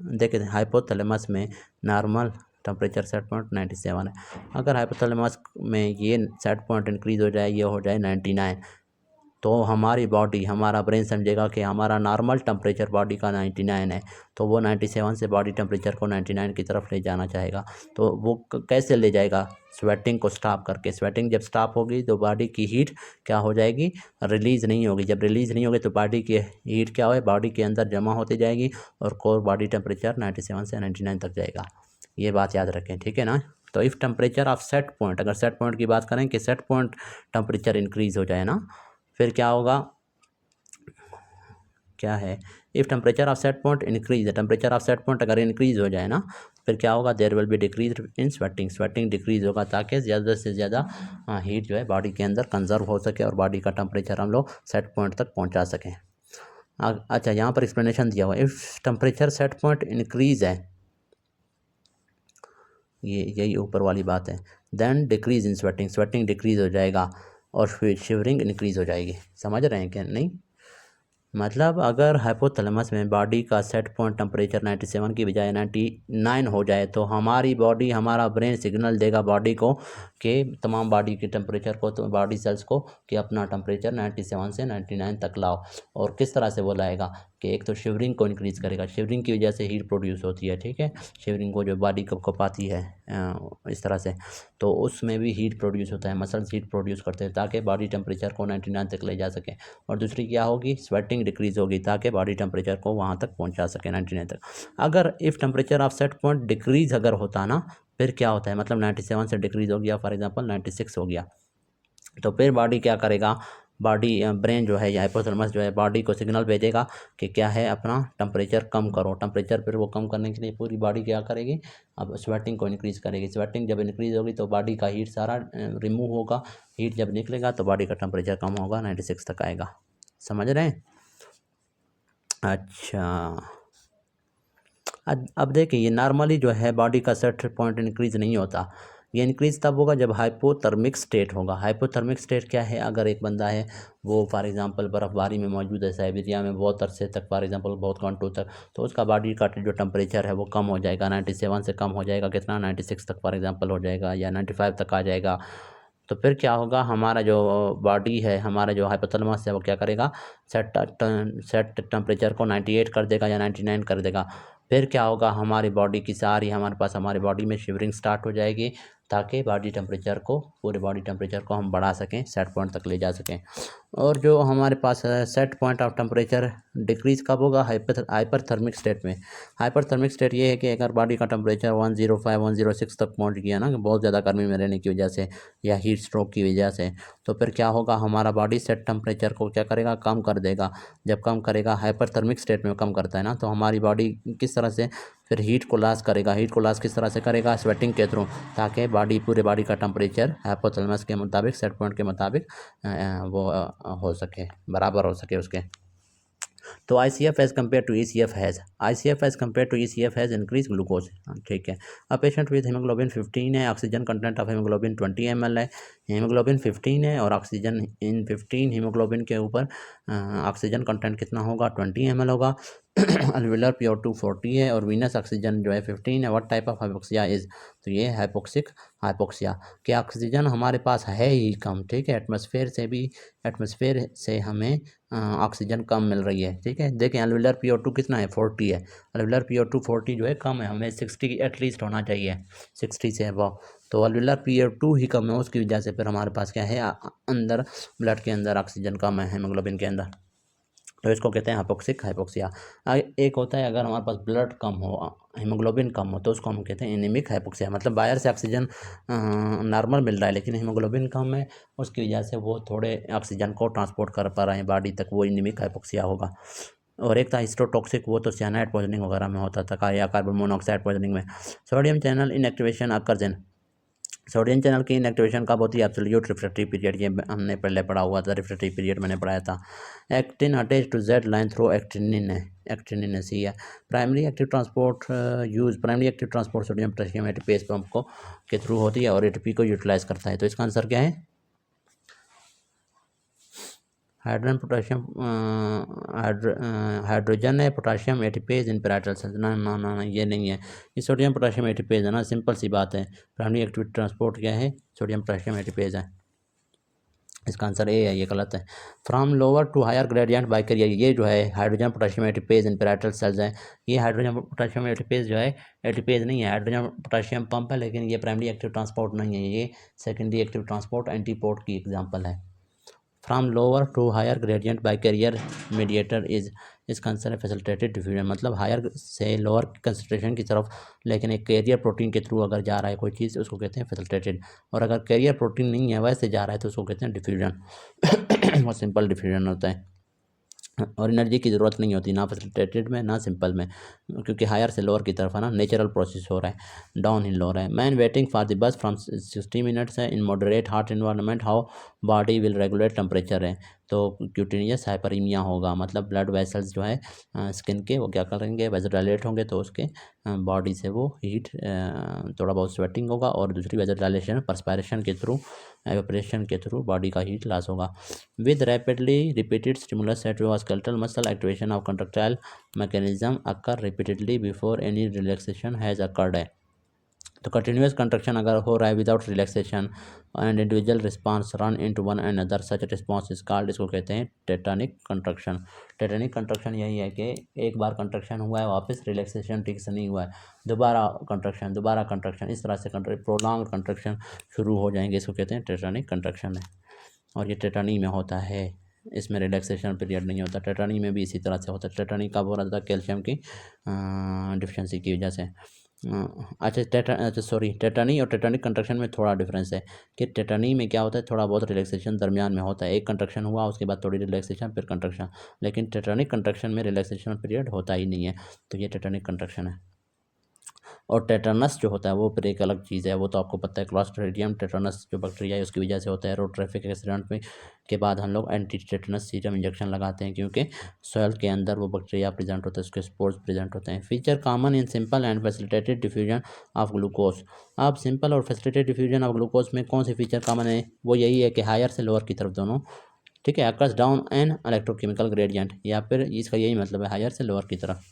देखिए हाइपोथैलेमस में नॉर्मल टेम्परेचर सेट पॉइंट 97 है। अगर हाइपोथैलेमस में ये सेट पॉइंट इंक्रीज़ हो जाए, ये हो जाए 99, तो हमारी बॉडी, हमारा ब्रेन समझेगा कि हमारा नॉर्मल टेम्परेचर बॉडी का 99 है, तो वो 97 से बॉडी टेम्परेचर को 99 की तरफ ले जाना चाहेगा। तो वो कैसे ले जाएगा, स्वेटिंग को स्टॉप करके। स्वेटिंग जब स्टॉप होगी तो बॉडी की हीट क्या हो जाएगी, रिलीज़ नहीं होगी। जब रिलीज़ नहीं होगी तो बॉडी की हीट क्या हो, बॉडी के अंदर जमा होती जाएगी और कोर बॉडी टेम्परेचर 97 से 99 तक जाएगा। ये बात याद रखें, ठीक है ना। तो if temperature of set point, अगर सेट पॉइंट की बात करें कि सेट पॉइंट टेम्परेचर इंक्रीज़ हो जाए ना, फिर क्या होगा, क्या है, if temperature of set point increase, temperature of set point अगर इंक्रीज हो जाए ना, फिर क्या होगा, there will be decrease in sweating, sweating decrease होगा, ताकि ज़्यादा से ज़्यादा हीट जो है बॉडी के अंदर कंजर्व हो सके और बॉडी का टेम्परेचर हम लोग सेट पॉइंट तक पहुंचा सकें। अच्छा, यहाँ पर एक्सप्लेनेशन दिया हुआ है, if temperature set point increase है, ये यही ऊपर वाली बात है, then decrease in sweating, sweating decrease हो जाएगा और फिर शिवरिंग इंक्रीज़ हो जाएगी। समझ रहे हैं क्या, नहीं, मतलब अगर हाइपोथैलेमस में बॉडी का सेट पॉइंट टेम्परेचर 97 की बजाय 99 हो जाए तो हमारी बॉडी, हमारा ब्रेन सिग्नल देगा बॉडी को कि तमाम बॉडी के टेम्परेचर को, तो बॉडी सेल्स को, कि अपना टेम्परेचर 97 से 99 तक लाओ। और किस तरह से वो लाएगा कि एक तो शिवरिंग को इंक्रीज़ करेगा, शिवरिंग की वजह से हीट प्रोड्यूस होती है, ठीक है, शिवरिंग को जो बॉडी कपाती है इस तरह से, तो उसमें भी हीट प्रोड्यूस होता है, मसल्स हीट प्रोड्यूस करते हैं ताकि बॉडी टेम्परेचर को 99 तक ले जा सके। और दूसरी क्या होगी, स्वेटिंग डिक्रीज़ होगी ताकि बॉडी टेम्परेचर को वहाँ तक पहुँचा सके 99 तक। अगर if temperature of set point decrease अगर होता ना, फिर क्या होता है, मतलब 97 से डिक्रीज़ हो गया, फॉर एग्जांपल 96 हो गया, तो फिर बॉडी क्या करेगा, बॉडी ब्रेन जो है या हाइपोथैलेमस जो है बॉडी को सिग्नल भेजेगा कि क्या है, अपना टेम्परेचर कम करो। टेम्परेचर फिर वो कम करने के लिए पूरी बॉडी क्या करेगी, अब स्वेटिंग को इंक्रीज़ करेगी। स्वेटिंग जब इंक्रीज़ होगी तो बॉडी का हीट सारा रिमूव होगा। हीट जब निकलेगा तो बॉडी का टेम्परेचर कम होगा, 96 तक आएगा। समझ रहे हैं? अच्छा, अब देखिए, ये नॉर्मली जो है बॉडी का सेट पॉइंट इंक्रीज़ नहीं होता। ये इंक्रीज़ तब होगा जब हाइपोथर्मिक स्टेट होगा। हाइपोथर्मिक स्टेट क्या है, अगर एक बंदा है वो फॉर एग्जांपल बर्फ़बारी में मौजूद है, साइबेरिया में बहुत अरसे तक, फॉर एग्जांपल बहुत घंटों तक, तो उसका बॉडी का जो टेम्परेचर है वो कम हो जाएगा, 97 से कम हो जाएगा, कितना 96 तक फॉर एग्जांपल हो जाएगा, या 95 तक आ जाएगा। तो फिर क्या होगा, हमारा जो बॉडी है, हमारा जो हाइपोथैलेमस है वो क्या करेगा, सेट टेम्परेचर को 98 कर देगा या 99 कर देगा। फिर क्या होगा, हमारी बॉडी की सारी, हमारे पास हमारी बॉडी में शिवरिंग स्टार्ट हो जाएगी, ताकि बॉडी टेम्परेचर को, पूरे बॉडी टेम्परेचर को हम बढ़ा सकें, सेट पॉइंट तक ले जा सकें। और जो हमारे पास set point of temperature decrease कब होगा, हाइपरथर्मिक स्टेट में। हाइपरथर्मिक स्टेट ये है कि अगर बॉडी का टेम्परेचर 105 106 तक पहुंच गया ना, बहुत ज़्यादा गर्मी में रहने की वजह से या हीट स्ट्रोक की वजह से, तो फिर क्या होगा, हमारा बॉडी सेट टेम्परेचर को क्या करेगा, कम कर देगा। जब कम करेगा, हाइपरथर्मिक स्टेट में कम करता है ना, तो हमारी बॉडी किस तरह से फिर हीट को लॉस करेगा। हीट को लॉस किस तरह से करेगा, स्वेटिंग के थ्रू, ताकि बॉडी, पूरे बॉडी का टेम्परेचर हाइपोथैलेमस के मुताबिक, सेट पॉइंट के मुताबिक वो हो सके, बराबर हो सके उसके। तो ICF as compare to ECF has, ICF as compare to ECF has increase glucose. ठीक है। अ पेशेंट विद हीमोग्लोबिन 15 है, oxygen content of haemoglobin 20 ml है। हीमोग्लोबिन 15 है और ऑक्सीजन इन 15 हीमोग्लोबिन के ऊपर ऑक्सीजन कंटेंट कितना होगा, 20 ml होगा। अल्वेलर PO2 40 है और वीनस ऑक्सीजन जो है 15 है। What type of hypoxia is, तो ये हाइपोक्सिक हाइपोक्सिया कि ऑक्सीजन हमारे पास है ही कम। ठीक है, एटमॉस्फेयर से हमें ऑक्सीजन कम मिल रही है। ठीक है, देखें अल्वेलर PO2 कितना है, 40 है। अल्वेलर PO2 40 जो है कम है, हमें 60 एटलीस्ट होना चाहिए, 60 से अबव। तो अल्वेलर PO2 ही कम है, उसकी वजह से फिर हमारे पास क्या है, अंदर ब्लड के अंदर ऑक्सीजन कम है, हीमोग्लोबिन के अंदर, तो इसको कहते हैं हाइपोक्सिक हाइपोक्सिया। एक होता है अगर हमारे पास ब्लड कम हो, हीमोग्लोबिन कम हो, तो उसको हम कहते हैं एनीमिक हाइपोक्सिया। मतलब बाहर से ऑक्सीजन नॉर्मल मिल रहा है लेकिन हीमोग्लोबिन कम है, उसकी वजह से वो थोड़े ऑक्सीजन को ट्रांसपोर्ट कर पा रहे हैं बॉडी तक, वो एनीमिक हाइपोक्सिया होगा। और एक था हिस्टोटॉक्सिक, वो तो सियानाइड पॉइजनिंग वगैरह में होता था, या कार्बन मोनोऑक्साइड पॉइजनिंग में। Sodium channel inactivation occurs in, sodium channel की इनएक्टिवेशन कब होती है, एब्सोल्यूट रिफ्रैक्टिव पीरियड, ये हमने पहले पढ़ा हुआ था, रिफ्रैक्टिव पीरियड मैंने पढ़ाया था। Actin attach to Z line through actinin है, एक्टिनिन है, सी है। Primary active transport primary active transport sodium potassium ATPase pump को के थ्रू होती है और एटीपी को यूटिलाइज करता है। तो इसका आंसर क्या है, हाइड्रोजन है, potassium ATPase in parietal sales. ना ना ना ना, ये नहीं है, ये सोडियम पोटाशियम एटीपेज है ना, सिंपल सी बात है। प्राइमरी एक्टिव ट्रांसपोर्ट क्या है, सोडियम पोटाशियम एटीपेज है। इसका आंसर ए है, ये गलत है। From lower to higher gradient by carrier, ये जो है hydrogen potassium ATPase in parietal cells है। ये हाइड्रोजन पोटाशियम एटीपेज जो है, एटीपेज नहीं है, हाइड्रोजन पोटाशियम पंप है, लेकिन ये प्राइमरी एक्टिव ट्रांसपोर्ट नहीं है, ये सेकेंडरी एक्टिव ट्रांसपोर्ट एंटीपोर्ट की एग्जाम्पल है। From lower to higher gradient by carrier mediator is, इसका आंसर है फैसिलिटेटेड डिफ्यूजन। मतलब हायर से लोअर कंसंट्रेशन की तरफ लेकिन एक कैरियर प्रोटीन के थ्रू अगर जा रहा है कोई चीज़, उसको कहते हैं फैसिलिटेटेड। और अगर कैरियर प्रोटीन नहीं है, वैसे जा रहा है, तो उसको कहते हैं डिफ्यूजन। वो सिंपल डिफ्यूजन होता है और एनर्जी की ज़रूरत नहीं होती, ना फैसिलिटेटेड में ना सिंपल में, क्योंकि हायर से लोअर की तरफ है ना, नेचुरल प्रोसेस हो रहा है, डाउन हिल हो रहा है। Man waiting for the bus from 60 minutes है in moderate heart environment, how body will regulate temperature है। तो क्यूटेनियस हाइपरीमिया होगा, मतलब ब्लड वेसल्स जो है स्किन के, वो क्या करेंगे, वेजोडाइलेट होंगे, तो उसके बॉडी से वो हीट, थोड़ा बहुत स्वेटिंग होगा, और दूसरी वेजोडाइलेशन परस्पायरेशन के थ्रू, एवेपोरेशन के थ्रू बॉडी का हीट लॉस होगा। With rapidly repeated stimulus cerebroskeletal muscle activation of contractile mechanism occur repeatedly before any relaxation has occurred है। तो कंटिन्यूस कंट्रक्शन अगर हो रहा है without relaxation and individual response run into one and other, such response is called, इसको कहते हैं टेटानिक construction. टेटानिक construction यही है कि एक बार कंट्रक्शन हुआ है, वापस रिलैक्सेशन ठीक से नहीं हुआ है, दोबारा कंट्रक्शन, इस तरह से प्रोलॉन्ग कंट्रक्शन शुरू हो जाएंगे, इसको कहते हैं टेटानिक कंट्रक्शन है। और ये टेटानी में होता है, इसमें रिलैक्सेशन पीरियड नहीं होता। टेटानी में भी इसी तरह से होता है। टेटानी कब हो रहा था, कैल्शियम की डिफिशिएंसी की वजह से। अच्छा सॉरी, टेटानी और टेटानिक कंट्रक्शन में थोड़ा डिफरेंस है कि टेटानी में क्या होता है, थोड़ा बहुत रिलैक्सेशन दरमियान में होता है, एक कंट्रक्शन हुआ उसके बाद थोड़ी रिलैक्सेशन फिर कंट्रक्शन, लेकिन टेटानिक कंट्रक्शन में रिलैक्सेशन पीरियड होता ही नहीं है। तो ये टेटानिक कंट्रक्शन है। और टेटानस जो होता है वो फिर एक अलग चीज़ है, वो तो आपको पता है, क्लॉस्ट्रिडियम टेटानस जो बैक्टीरिया है उसकी वजह से होता है। रोड ट्रैफिक एक्सीडेंट में के बाद हम लोग एंटी टेटानस सीरम इंजेक्शन लगाते हैं, क्योंकि सॉइल के अंदर वो बैक्टीरिया प्रेजेंट होता है, उसके स्पोर्स प्रेजेंट होते हैं। Feature common in simple and facilitated diffusion of glucose. अब सिंपल और फैसिलिटेटेड डिफ्यूजन ऑफ ग्लूकोज में कौन से फीचर कॉमन है, वो यही है कि हायर से लोअर की तरफ दोनों, ठीक है, occurs down an electrochemical gradient, या फिर इसका यही मतलब है हायर से लोअर की तरफ,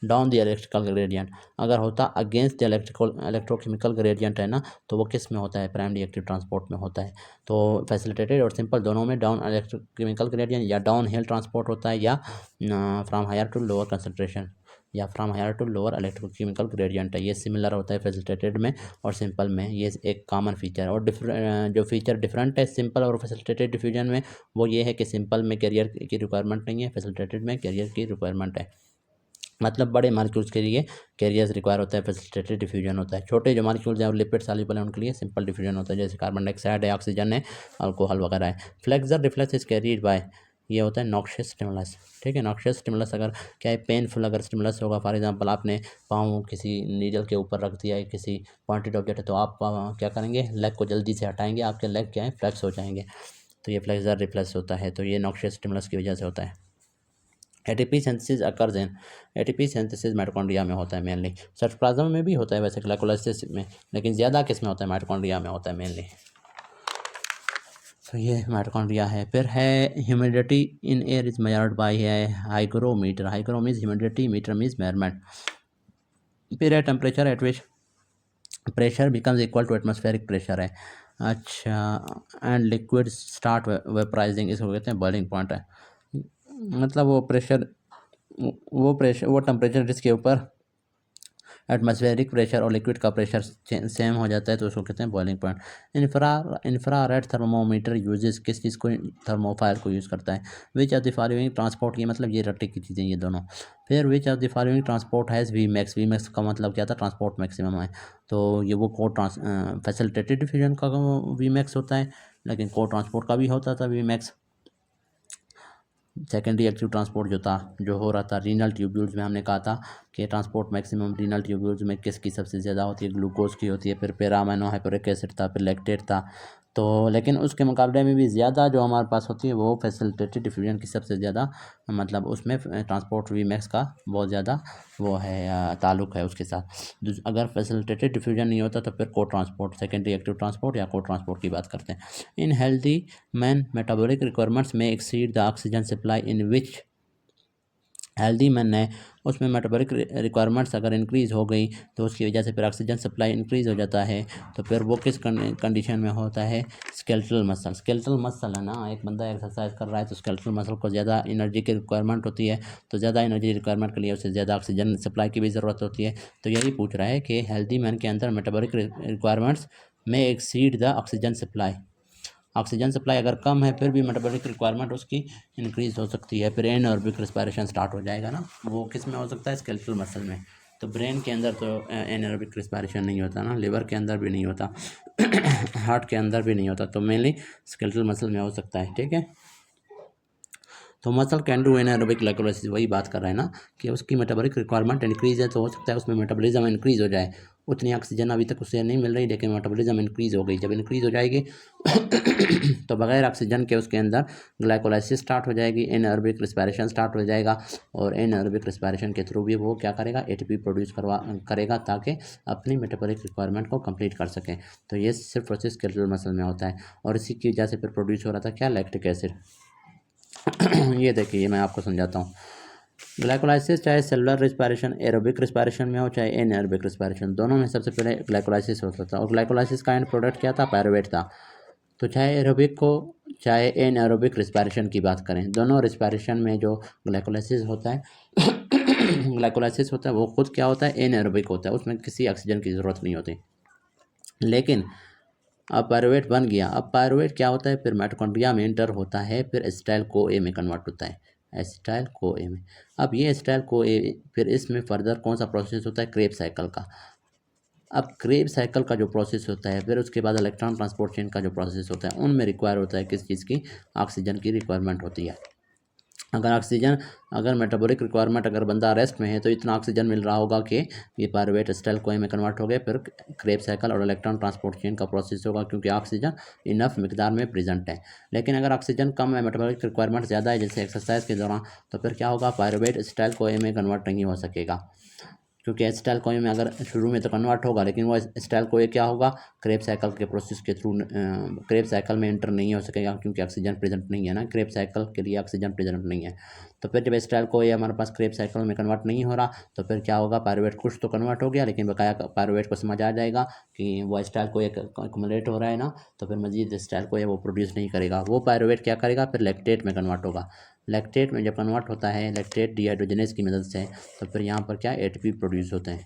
डाउन द इलेक्ट्रिकल ग्रेडियंट। अगर होता अगेंस्ट द इलेक्ट्रोकेमिकल ग्रेडियंट है ना, तो वो किस में होता है, प्राइमरी एक्टिव ट्रांसपोर्ट में होता है। तो फैसिलिटेटेड और सिंपल दोनों में डाउन इलेक्ट्रोकेमिकल ग्रेडियंट या डाउन हिल ट्रांसपोर्ट होता है, या from higher to lower concentration, या from higher to lower electrochemical gradient है। ये सिमिलर होता है फैसिलिटेटेड में और सिंपल में, ये एक कॉमन फीचर है। और जो फीचर डिफरेंट है सिंपल और फैसिलिटेटेड डिफ्यूजन में, वो ये है कि सिंपल में कैरियर की रिक्वायरमेंट नहीं है, फैसिलिटेटेड में कैरियर की रिक्वायरमेंट है। मतलब बड़े मालिक्यूल्स के लिए कैरियर्स रिक्वायर होता है, फैसिलिटेटेड डिफ्यूजन होता है। छोटे जो मालिक्यूल्स हैं और लिपिड सॉल्युबल हैं उनके लिए सिंपल डिफ्यूजन होता है, जैसे कार्बन डाइऑक्साइड है, ऑक्सीजन है, अल्कोहल वगैरह है। Flexor reflex is carried bye, ये होता है नॉक्शियस स्टिमुलस, ठीक है। नॉक्शियस स्टिमुलस अगर क्या है, पेनफुल अगर स्टिमुलस होगा, फॉर एग्जांपल आपने पाँव किसी नीडल के ऊपर रख दिया है, किसी पॉइंटेड ऑब्जेक्ट है, तो आप क्या करेंगे, लेग को जल्दी से हटाएंगे, आपके लेग क्या है, फ्लेक्स हो जाएंगे। तो ये फ्लेक्सर रिफ्लेक्स होता है, तो ये नॉक्शियस स्टिमुलस की वजह से होता है। ATP synthesis occurs in, ATP synthesis mitochondria में होता है मेनली, साइटोप्लाज्म में भी होता है वैसे, ग्लाइकोलाइसिस में, लेकिन ज़्यादा किस में होता है, माइटोकॉन्ड्रिया में होता है मेनली। तो ये माइटोकॉन्ड्रिया है। फिर है humidity in air is measured by है hygrometer, hygro means humidity, meter means measurement. फिर है temperature at which pressure becomes equal to atmospheric pressure है। अच्छा, एंड लिक्विड स्टार्ट वेपराइजिंग, इसको कहते हैं बॉइलिंग पॉइंट है। मतलब वो टेम्परेचर जिसके ऊपर एटमॉस्फेरिक प्रेशर और लिक्विड का प्रेशर सेम हो जाता है, तो उसको कहते हैं boiling point. Infrared thermometer uses, किस चीज़ को, थर्मोफाइल को यूज़ करता है। Which of the following transport, ये मतलब ये रट्टे की चीज़ें ये दोनों। फिर which of the following transport has V max, V max का मतलब क्या था, ट्रांसपोर्ट मैक्सिमम है। तो ये वो को फैसिलिटेटेड डिफ्यूजन का वी मैक्स होता है, लेकिन को ट्रांसपोर्ट का भी होता था V max. Secondary active transport जो हो रहा था रीनल ट्यूब्यूल्स में, हमने कहा था कि ट्रांसपोर्ट मैक्सिमम रीनल ट्यूब्यूल्स में किसकी सबसे ज़्यादा होती है, ग्लूकोज की होती है। फिर पैरामाइनो हाइपोरिक एसिड था, फिर लैक्टेट था। तो लेकिन उसके मुकाबले में भी ज़्यादा जो हमारे पास होती है वो फैसिलिटेटेड डिफ्यूजन की सबसे ज़्यादा, मतलब उसमें ट्रांसपोर्ट वी मैक्स का बहुत ज़्यादा वो है, ताल्लुक़ है उसके साथ। अगर फैसिलिटेटेड डिफ्यूजन नहीं होता तो फिर को ट्रांसपोर्ट, सेकेंडरी एक्टिव ट्रांसपोर्ट या को ट्रांसपोर्ट की बात करते हैं। In healthy man metabolic requirements में exceed the oxygen supply in which, healthy man है उसमें मेटाबॉलिक रिक्वायरमेंट्स अगर इंक्रीज़ हो गई तो उसकी वजह से फिर ऑक्सीजन सप्लाई इंक्रीज़ हो जाता है। तो फिर वो किस कंडीशन में होता है, स्केलेटल मसल। स्केलेटल मसल है ना, एक बंदा एक्सरसाइज कर रहा है तो स्केलेटल मसल को ज़्यादा एनर्जी की रिक्वायरमेंट होती है, तो ज़्यादा एनर्जी रिक्वायरमेंट के लिए उसे ज़्यादा ऑक्सीजन सप्लाई की भी ज़रूरत होती है। तो यही पूछ रहा है कि हेल्दी मैन के अंदर मेटाबॉलिक रिक्वायरमेंट्स में exceed the oxygen supply, oxygen supply अगर कम है फिर भी मेटाबॉलिक रिक्वायरमेंट उसकी इंक्रीज़ हो सकती है। फिर एनारोबिक रिस्पायरेशन स्टार्ट हो जाएगा ना, वो किस में हो सकता है, स्केलेटल मसल में। तो ब्रेन के अंदर तो एनारोबिक रिस्पायरेशन नहीं होता ना, लिवर के अंदर भी नहीं होता हार्ट के अंदर भी नहीं होता, तो मेनली स्केलेटल मसल में हो सकता है, ठीक है। तो muscle can do anaerobic glycolysis, वही बात कर रहे हैं ना कि उसकी मेटाबॉलिक रिक्वायरमेंट इंक्रीज़ है, तो हो सकता है उसमें मेटाबॉलिज्म इंक्रीज़ हो जाए। उतनी ऑक्सीजन अभी तक उससे नहीं मिल रही, लेकिन मेटाबॉलिज्म इंक्रीज़ हो गई। जब इंक्रीज़ हो जाएगी तो बगैर ऑक्सीजन के उसके अंदर ग्लाइकोलाइसिस स्टार्ट हो जाएगी, एनारोबिक रिस्पायरेशन स्टार्ट हो जाएगा, और एनारोबिक रिस्पायरेशन के थ्रू भी वो क्या करेगा, एटीपी प्रोड्यूस करेगा, ताकि अपनी मेटाबॉलिक रिक्वायरमेंट को कंप्लीट कर सकें। तो ये सिर्फ प्रोसेस स्केलेटल मसल में होता है, और इसी की वजह से फिर प्रोड्यूस हो रहा था क्या, लैक्टिक एसिड। ये देखिए मैं आपको समझाता हूँ। ग्लाइकोलाइसिस चाहे सेलुलर रिस्पायरेशन एरोबिक रिस्पायरेशन में हो चाहे एनएरोबिक रिस्पायरेशन, दोनों में सबसे पहले ग्लाइकोलाइसिस होता था, और ग्लाइकोलाइसिस का एंड प्रोडक्ट क्या था, पायरुवेट था। तो चाहे एरोबिक को चाहे एनएरोबिक रिस्पायरेशन की बात करें, दोनों रिस्पायरेशन में जो ग्लाइकोलाइसिस होता है ग्लाइकोलाइसिस होता है वो खुद क्या होता है, एनएरोबिक होता है, उसमें किसी ऑक्सीजन की ज़रूरत नहीं होती। लेकिन अब पायरुवेट बन गया, अब पायरुवेट क्या होता है, फिर माइटोकॉन्ड्रिया में एंटर होता है, फिर एसिटाइल को ए में कन्वर्ट होता है, एसिटाइल को ए में। अब ये एसिटाइल को ए फिर इसमें फर्दर कौन सा प्रोसेस होता है, क्रेब साइकिल का। अब क्रेब्स साइकिल का जो प्रोसेस होता है, फिर उसके बाद इलेक्ट्रॉन ट्रांसपोर्ट चेन का जो प्रोसेस होता है, उनमें रिक्वायर होता है किस चीज़ की, ऑक्सीजन की रिक्वायरमेंट होती है। अगर मेटाबॉलिक रिक्वायरमेंट अगर बंदा रेस्ट में है तो इतना ऑक्सीजन मिल रहा होगा कि ये पायरुवेट एसिटाइल कोए में कन्वर्ट हो गए, फिर क्रेब साइकिल और इलेक्ट्रॉन ट्रांसपोर्ट चेन का प्रोसेस होगा क्योंकि ऑक्सीजन इनफ मिकदार में प्रेजेंट है। लेकिन अगर ऑक्सीजन कम है, मेटाबॉलिक रिक्वायरमेंट ज़्यादा है जैसे एक्सरसाइज के दौरान, तो फिर क्या होगा, पायरुवेट एसिटाइल कोए में कन्वर्ट नहीं हो सकेगा क्योंकि एसिटाइल कोए में अगर शुरू में तो कन्वर्ट होगा, लेकिन वो एसिटाइल कोए क्या होगा, क्रेब साइकिल के प्रोसेस के थ्रू क्रेब साइकिल में एंटर नहीं हो सकेगा क्योंकि ऑक्सीजन प्रेजेंट नहीं है ना, क्रेब साइकिल के लिए ऑक्सीजन प्रेजेंट नहीं है। तो फिर जब एसिटाइल कोए हमारे पास क्रेब साइकिल में कन्वर्ट नहीं हो रहा, तो फिर क्या होगा, पायरुवेट कुछ तो कन्वर्ट हो गया, लेकिन बकाया पायरुवेट को समझ आ जाएगा कि वो एसिटाइल कोए एक्युमुलेट हो रहा है ना, तो फिर मजीद एसिटाइल कोए वो प्रोड्यूस नहीं करेगा। वो पायरुवेट क्या करेगा, फिर लैक्टेट में कन्वर्ट होगा। लैक्टेट में जब कन्वर्ट होता है लैक्टेट डिहाइड्रोजनेज की मदद से, तो फिर यहाँ पर क्या एटीपी प्रोड्यूस होते हैं,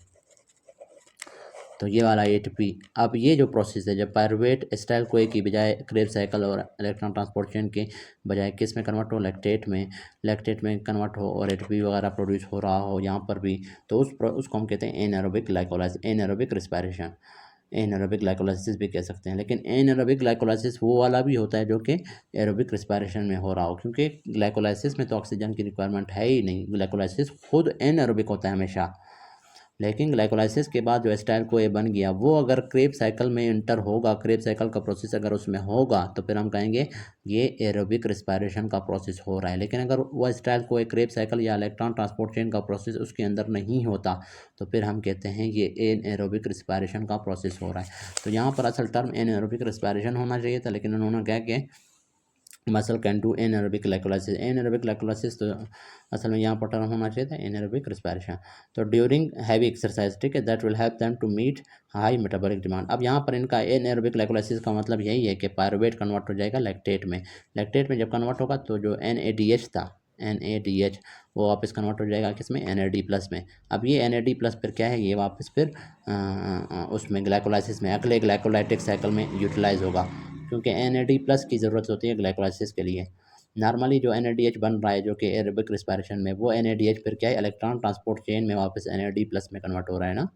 तो ये वाला एटीपी। अब ये जो प्रोसेस है, जब पायरुवेट एसिटाइल कोए की बजाय क्रेब साइकिल और इलेक्ट्रॉन ट्रांसपोर्ट चेन के बजाय किस में कन्वर्ट हो, लैक्टेट में कन्वर्ट हो और एटीपी वगैरह प्रोड्यूस हो रहा हो यहाँ पर भी, तो उसको हम कहते हैं anaerobic glycolysis, anaerobic respiration, anaerobic glycolysis भी कह सकते हैं। लेकिन एनारोबिक ग्लाइकोलाइसिस वो वाला भी होता है जो कि एरोबिक रिस्पायरेशन में हो रहा हो, क्योंकि ग्लाइकोलाइसिस में तो ऑक्सीजन की रिक्वायरमेंट है ही नहीं, ग्लाइकोलाइसिस खुद एनारोबिक होता है हमेशा। लेकिन ग्लाइकोलाइसिस के बाद जो एसिटाइल कोए बन गया, वो अगर क्रेब साइकिल में इंटर होगा, क्रेब साइकिल का प्रोसेस अगर उसमें होगा, तो फिर हम कहेंगे ये एरोबिक रिस्पायरेशन का प्रोसेस हो रहा है। लेकिन अगर वो एसिटाइल कोए क्रेब साइकिल या इलेक्ट्रॉन ट्रांसपोर्ट चेन का प्रोसेस उसके अंदर नहीं होता, तो फिर हम कहते हैं ये एनएरोबिक रिस्पायरेशन का प्रोसेस हो रहा है। तो यहाँ पर असल टर्म एनएरोबिक रिस्पायरेशन होना चाहिए था, लेकिन उन्होंने क्या किया, muscle can do anaerobic glycolysis, anaerobic glycolysis तो असल में यहाँ पर टर्म होना चाहिए था एनारोबिक रिस्पायरेशन। तो ड्यूरिंग हैवी एक्सरसाइज, ठीक है, that will help them to meet high metabolic demand. अब यहाँ पर इनका एनारोबिक ग्लाइकोलाइसिस का मतलब यही है कि पायरुवेट कन्वर्ट हो जाएगा लैक्टेट में, लैक्टेट में जब कन्वर्ट होगा तो जो NADH था, NADH वो वापस कन्वर्ट हो जाएगा किस में, NAD+ में। अब ये NAD+ फिर क्या है, ये वापस फिर उसमें ग्लाइकोलाइसिस में अगले ग्लाइकोलाइटिक साइकिल में यूटिलाइज होगा, क्योंकि NAD+ की ज़रूरत होती है ग्लाइकोलाइसिस के लिए। नॉर्मली जो NADH बन रहा है जो कि एरोबिक रिस्पायरेशन में, वो NADH फिर क्या है, इलेक्ट्रॉन ट्रांसपोर्ट चेन में वापस NAD+ में कन्वर्ट हो रहा है ना,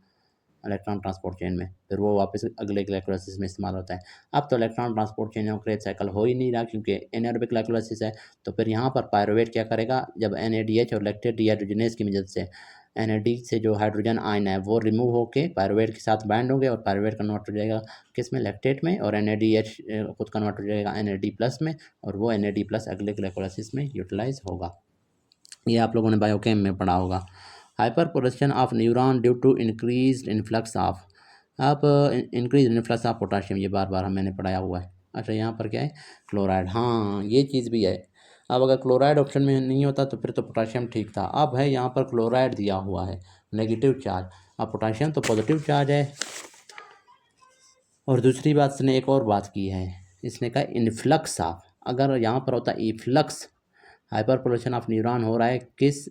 इलेक्ट्रॉन ट्रांसपोर्ट चेन में, फिर वो वापस अगले ग्लाइकोलाइसिस में इस्तेमाल होता है। अब तो इलेक्ट्रॉन ट्रांसपोर्ट चेन और क्रेब साइकिल हो ही नहीं रहा क्योंकि एनारोबिक ग्लाइकोलाइसिस है। तो फिर यहाँ पर पायरुवेट क्या करेगा, जब NADH और लैक्टेट डिहाइड्रोजनेज की मदद से NAD से जो हाइड्रोजन आयन है वो रिमूव होके पायरुवेट के साथ बाइंड होंगे और पायरुवेट कन्वर्ट हो जाएगा किस में, लैक्टेट में, और NADH खुद कन्वर्ट हो जाएगा NAD+ में, और वो NAD+ अगले ग्लाइकोलाइसिस में यूटिलाइज होगा। ये आप लोगों ने बायोकेम में पढ़ा होगा। Hyperpolarization of neuron due to increase influx of, आप इंक्रीज इन्फ्लक्स ऑफ पोटाशियम, ये बार बार मैंने पढ़ाया हुआ है। अच्छा यहाँ पर क्या है, क्लोराइड, हाँ ये चीज़ भी है। अब अगर क्लोराइड ऑप्शन में नहीं होता तो फिर तो पोटाशियम ठीक था, अब है यहाँ पर क्लोराइड दिया हुआ है नेगेटिव चार्ज, अब पोटाशियम तो पॉजिटिव चार्ज है। और दूसरी बात इसने एक और बात की है, इसने कहा इन्फ्लक्स ऑफ, अगर यहाँ पर होता इफ्लक्स, हाइपरपोलेशन ऑफ न्यूरॉन हो रहा है किस,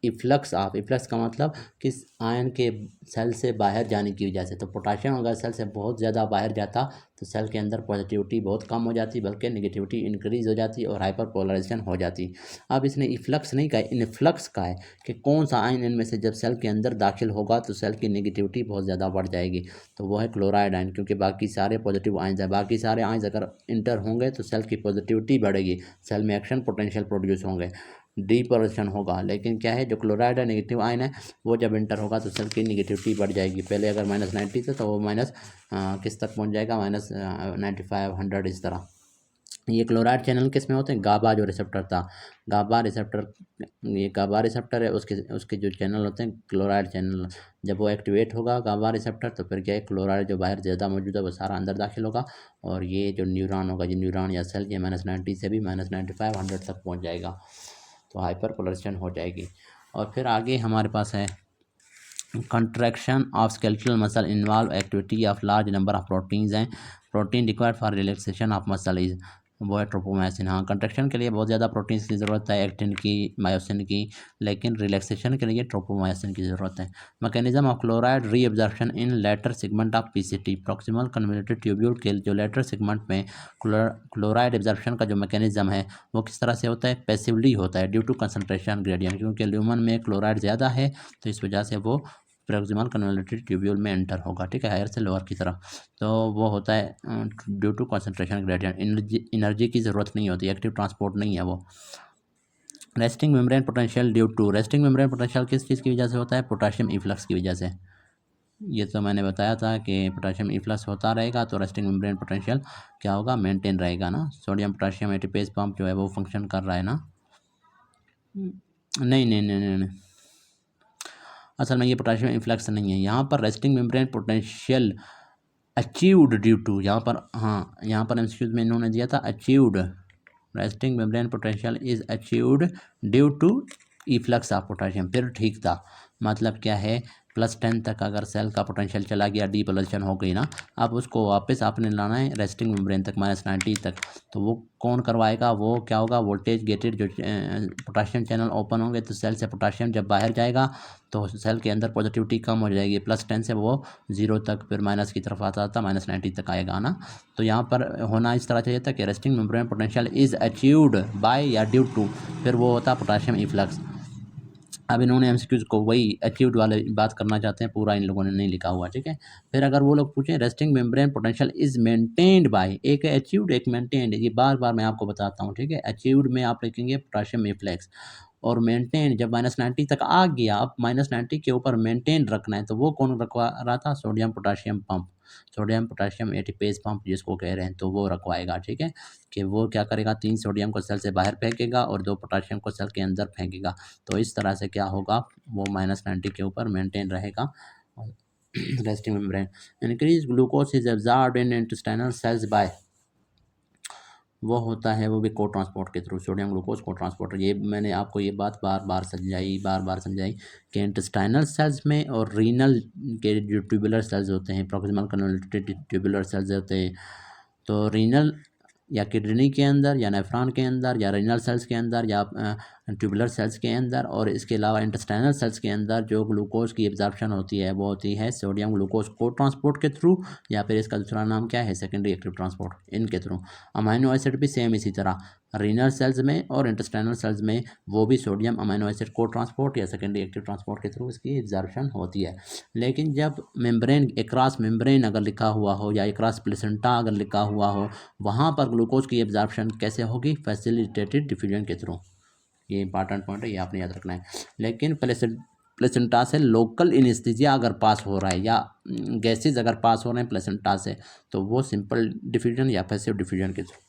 इफ्लक्स ऑफ, इफ्लक्स का मतलब किस आयन के सेल से बाहर जाने की वजह से। तो पोटाशियम अगर सेल से बहुत ज़्यादा बाहर जाता तो सेल के अंदर पॉजिटिविटी बहुत कम हो जाती, बल्कि नेगेटिविटी इंक्रीज हो जाती और हाइपरपोलराइजेशन हो जाती। अब इसने इफ्लक्स नहीं कहा, इन्फ्लक्स का है कि कौन सा आयन इनमें से जब सेल के अंदर दाखिल होगा तो सेल की नेगेटिविटी बहुत ज़्यादा बढ़ जाएगी, तो वो है क्लोराइड आयन, क्योंकि बाकी सारे पॉजिटिव आयन्स हैं, बाकी सारे आयन्स अगर इंटर होंगे तो सेल की पॉजिटिविटी बढ़ेगी, सेल में एक्शन पोटेंशियल प्रोड्यूस होंगे, डीपोलराइजेशन होगा। लेकिन क्या है, जो क्लोराइड है नेगेटिव आयन है, वो जब इंटर होगा तो सेल की नेगेटिविटी बढ़ जाएगी, पहले अगर -90 था तो वो माइनस किस तक पहुंच जाएगा, -95 100 इस तरह। ये क्लोराइड चैनल किस में होते हैं, गाबा जो रिसेप्टर था, गाबा रिसेप्टर, ये गाबा रिसेप्टर है, उसके उसके जो चैनल होते हैं क्लोराइड चैनल, जब वो एक्टिवेट होगा गाबा रिसेप्टर तो फिर क्या है, क्लोराइड जो बाहर ज़्यादा मौजूद है वो सारा अंदर दाखिल होगा, और ये जो न्यूरॉन होगा, ये न्यूरॉन या सेल ये -90 से भी -95 100 तक पहुँच जाएगा, तो हाइपरपोलराइजेशन हो जाएगी। और फिर आगे हमारे पास है contraction of skeletal muscle involve activity of large number of proteins हैं, protein required for relaxation of muscle is, वो है ट्रोपोमायोसिन। हाँ, कंट्रैक्शन के लिए बहुत ज़्यादा प्रोटीन्स की ज़रूरत है, एक्टिन की, मायोसिन की, लेकिन रिलैक्सेशन के लिए ट्रोपोमायोसिन की ज़रूरत है। Mechanism of chloride reabsorption in later segment of PCT, proximal convoluted tubule के जो लेटर सेगमेंट में क्लोराइड एब्जॉर्प्शन का जो मैकेनिज्म है वो किस तरह से होता है, पैसिवली होता है ड्यू टू कंसनट्रेशन ग्रेडियंट, क्योंकि ल्यूमन में क्लोराइड ज़्यादा है तो इस वजह से वो प्रॉक्सिमल कन्वोल्यूटेड ट्यूब्यूल में एंटर होगा, ठीक है, हायर से लोअर की तरफ। तो वो होता है due to concentration gradient, energy की ज़रूरत नहीं होती, एक्टिव ट्रांसपोर्ट नहीं है वो। Resting membrane potential due to, resting membrane potential किस चीज़ की वजह से होता है? पोटाशियम इफ्लक्स की वजह से। ये तो मैंने बताया था कि पोटाशियम इफ्लक्स होता रहेगा तो रेस्टिंग मेम्ब्रेन पोटेंशियल क्या होगा? मेंटेन रहेगा ना। सोडियम पोटाशियम एटीपेज पंप जो है वो फंक्शन कर रहा है ना। नहीं नहीं नहीं नहीं नहीं, असल में ये पोटाशियम इफ्लक्स नहीं है, यहाँ पर resting membrane potential achieved due to, यहाँ पर हाँ, यहाँ पर एमसीक्यूज में इन्होंने दिया था achieved, resting membrane potential is achieved due to efflux of potassium. फिर ठीक था, मतलब क्या है, +10 तक अगर सेल का पोटेंशियल चला गया, डीपोलराइजेशन हो गई ना, अब उसको वापस आपने लाना है रेस्टिंग मेम्ब्रेन तक -90 तक। तो वो कौन करवाएगा? वो क्या होगा? वोल्टेज गेटेड जो पोटाशियम चैनल ओपन होंगे तो सेल से पोटाशियम जब बाहर जाएगा तो सेल के अंदर पॉजिटिविटी कम हो जाएगी, +10 से वो 0 तक, फिर माइनस की तरफ आता आता -90 तक आएगा ना। तो यहाँ पर होना इस तरह चाहिए था कि resting membrane potential is achieved by या ड्यू टू, फिर वो होता पोटाशियम इफ्लक्स। अब इन्होंने एमसीक्यूज को वही अचीव्ड वाले बात करना चाहते हैं, पूरा इन लोगों ने नहीं लिखा हुआ, ठीक है। फिर अगर वो लोग पूछें resting membrane potential is maintained by, एक है अचीव्ड एक मेंटेन्ड, ये बार बार मैं आपको बताता हूँ, ठीक है। अचीव्ड में आप लिखेंगे पोटाशियम इफ्लक्स, और मेंटेन जब -90 तक आ गया, अब -90 के ऊपर मेंटेन रखना है, तो वो कौन रखवा रहा था? Sodium potassium pump, sodium potassium ATPase pump जिसको कह रहे हैं, तो वो रखवाएगा, ठीक है। कि वो क्या करेगा? 3 सोडियम को सेल से बाहर फेंकेगा और 2 पोटाशियम को सेल के अंदर फेंकेगा। तो इस तरह से क्या होगा? वो -90 के ऊपर मेंटेन रहेगा resting membrane. Increase glucose is absorbed in intestinal cells by, वो होता है वो भी को ट्रांसपोर्ट के through, sodium glucose cotransporter. ये मैंने आपको ये बात बार बार समझाई कि इंटेस्टाइनल सेल्स में और रीनल के जो ट्यूबुलर सेल्स होते हैं, प्रॉक्सिमल कन्वोल्यूटेड ट्यूबुलर सेल्स होते हैं, तो रीनल या किडनी के अंदर या नेफ्रॉन के अंदर या रीनल सेल्स के अंदर या ट्यूबुलर सेल्स के अंदर, और इसके अलावा इंटेस्टाइनल सेल्स के अंदर जो ग्लूकोज की एब्जॉर्प्शन होती है वो होती है सोडियम ग्लूकोज को ट्रांसपोर्ट के थ्रू, या फिर इसका दूसरा नाम क्या है? सेकेंडरी एक्टिव ट्रांसपोर्ट, इनके थ्रू। अमाइनो एसिड भी सेम इसी तरह रीनल सेल्स में और इंटेस्टाइनल सेल्स में वो भी सोडियम अमाइनो एसिड को ट्रांसपोर्ट या सेकेंडरी एक्टिव ट्रांसपोर्ट के थ्रू इसकी एब्जॉर्प्शन होती है। लेकिन जब मेम्ब्रेन, एक्रॉस मेम्ब्रेन अगर लिखा हुआ हो या एक्रॉस प्लेसेंटा अगर लिखा हुआ हो, वहाँ पर ग्लूकोज की एब्जॉर्प्शन कैसे होगी? फैसिलिटेटेड डिफ्यूजन के थ्रू। ये इंपॉर्टेंट पॉइंट है, ये आपने याद रखना है। लेकिन प्लेसेंटा से लोकल इनेस्थीसिया अगर पास हो रहा है या गैसेज अगर पास हो रहे हैं प्लेसेंटा से, तो वो सिंपल डिफ्यूजन या पैसिव डिफ्यूजन के through.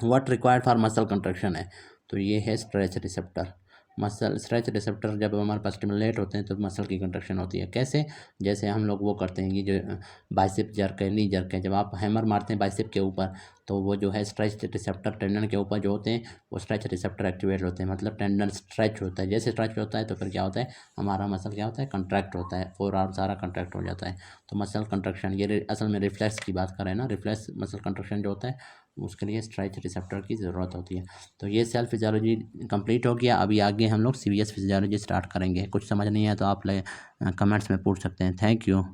What required for muscle contraction है, तो ये है stretch receptor. Muscle stretch receptor जब हमारे पास स्टिमुलेट होते हैं तो मसल की कंट्रैक्शन होती है। कैसे? जैसे हम लोग वो करते हैं, ये जो बाइसेप जर्क है, नी जर्क है, जब आप हैमर मारते हैं बाइसेप के ऊपर, तो वो जो है स्ट्रेच रिसेप्टर टेंडन के ऊपर जो होते हैं वो स्ट्रेच रिसेप्टर एक्टिवेट होते हैं, मतलब टेंडन स्ट्रेच होता है। जैसे स्ट्रेच होता है तो फिर क्या होता है? हमारा मसल क्या होता है? कंट्रैक्ट होता है, फोर आर्म सारा कंट्रैक्ट हो जाता है। तो मसल कंट्रैक्शन ये असल में रिफ्लेक्स की बात करें ना, रिफ्लेक्स मसल कंट्रैक्शन जो होता है उसके लिए स्ट्रेच रिसेप्टर की ज़रूरत होती है। तो ये सेल फिजियोलॉजी कंप्लीट हो गया। अभी आगे हम लोग सीवीएस फिजियोलॉजी स्टार्ट करेंगे। कुछ समझ नहीं है तो आप कमेंट्स में पूछ सकते हैं। Thank you.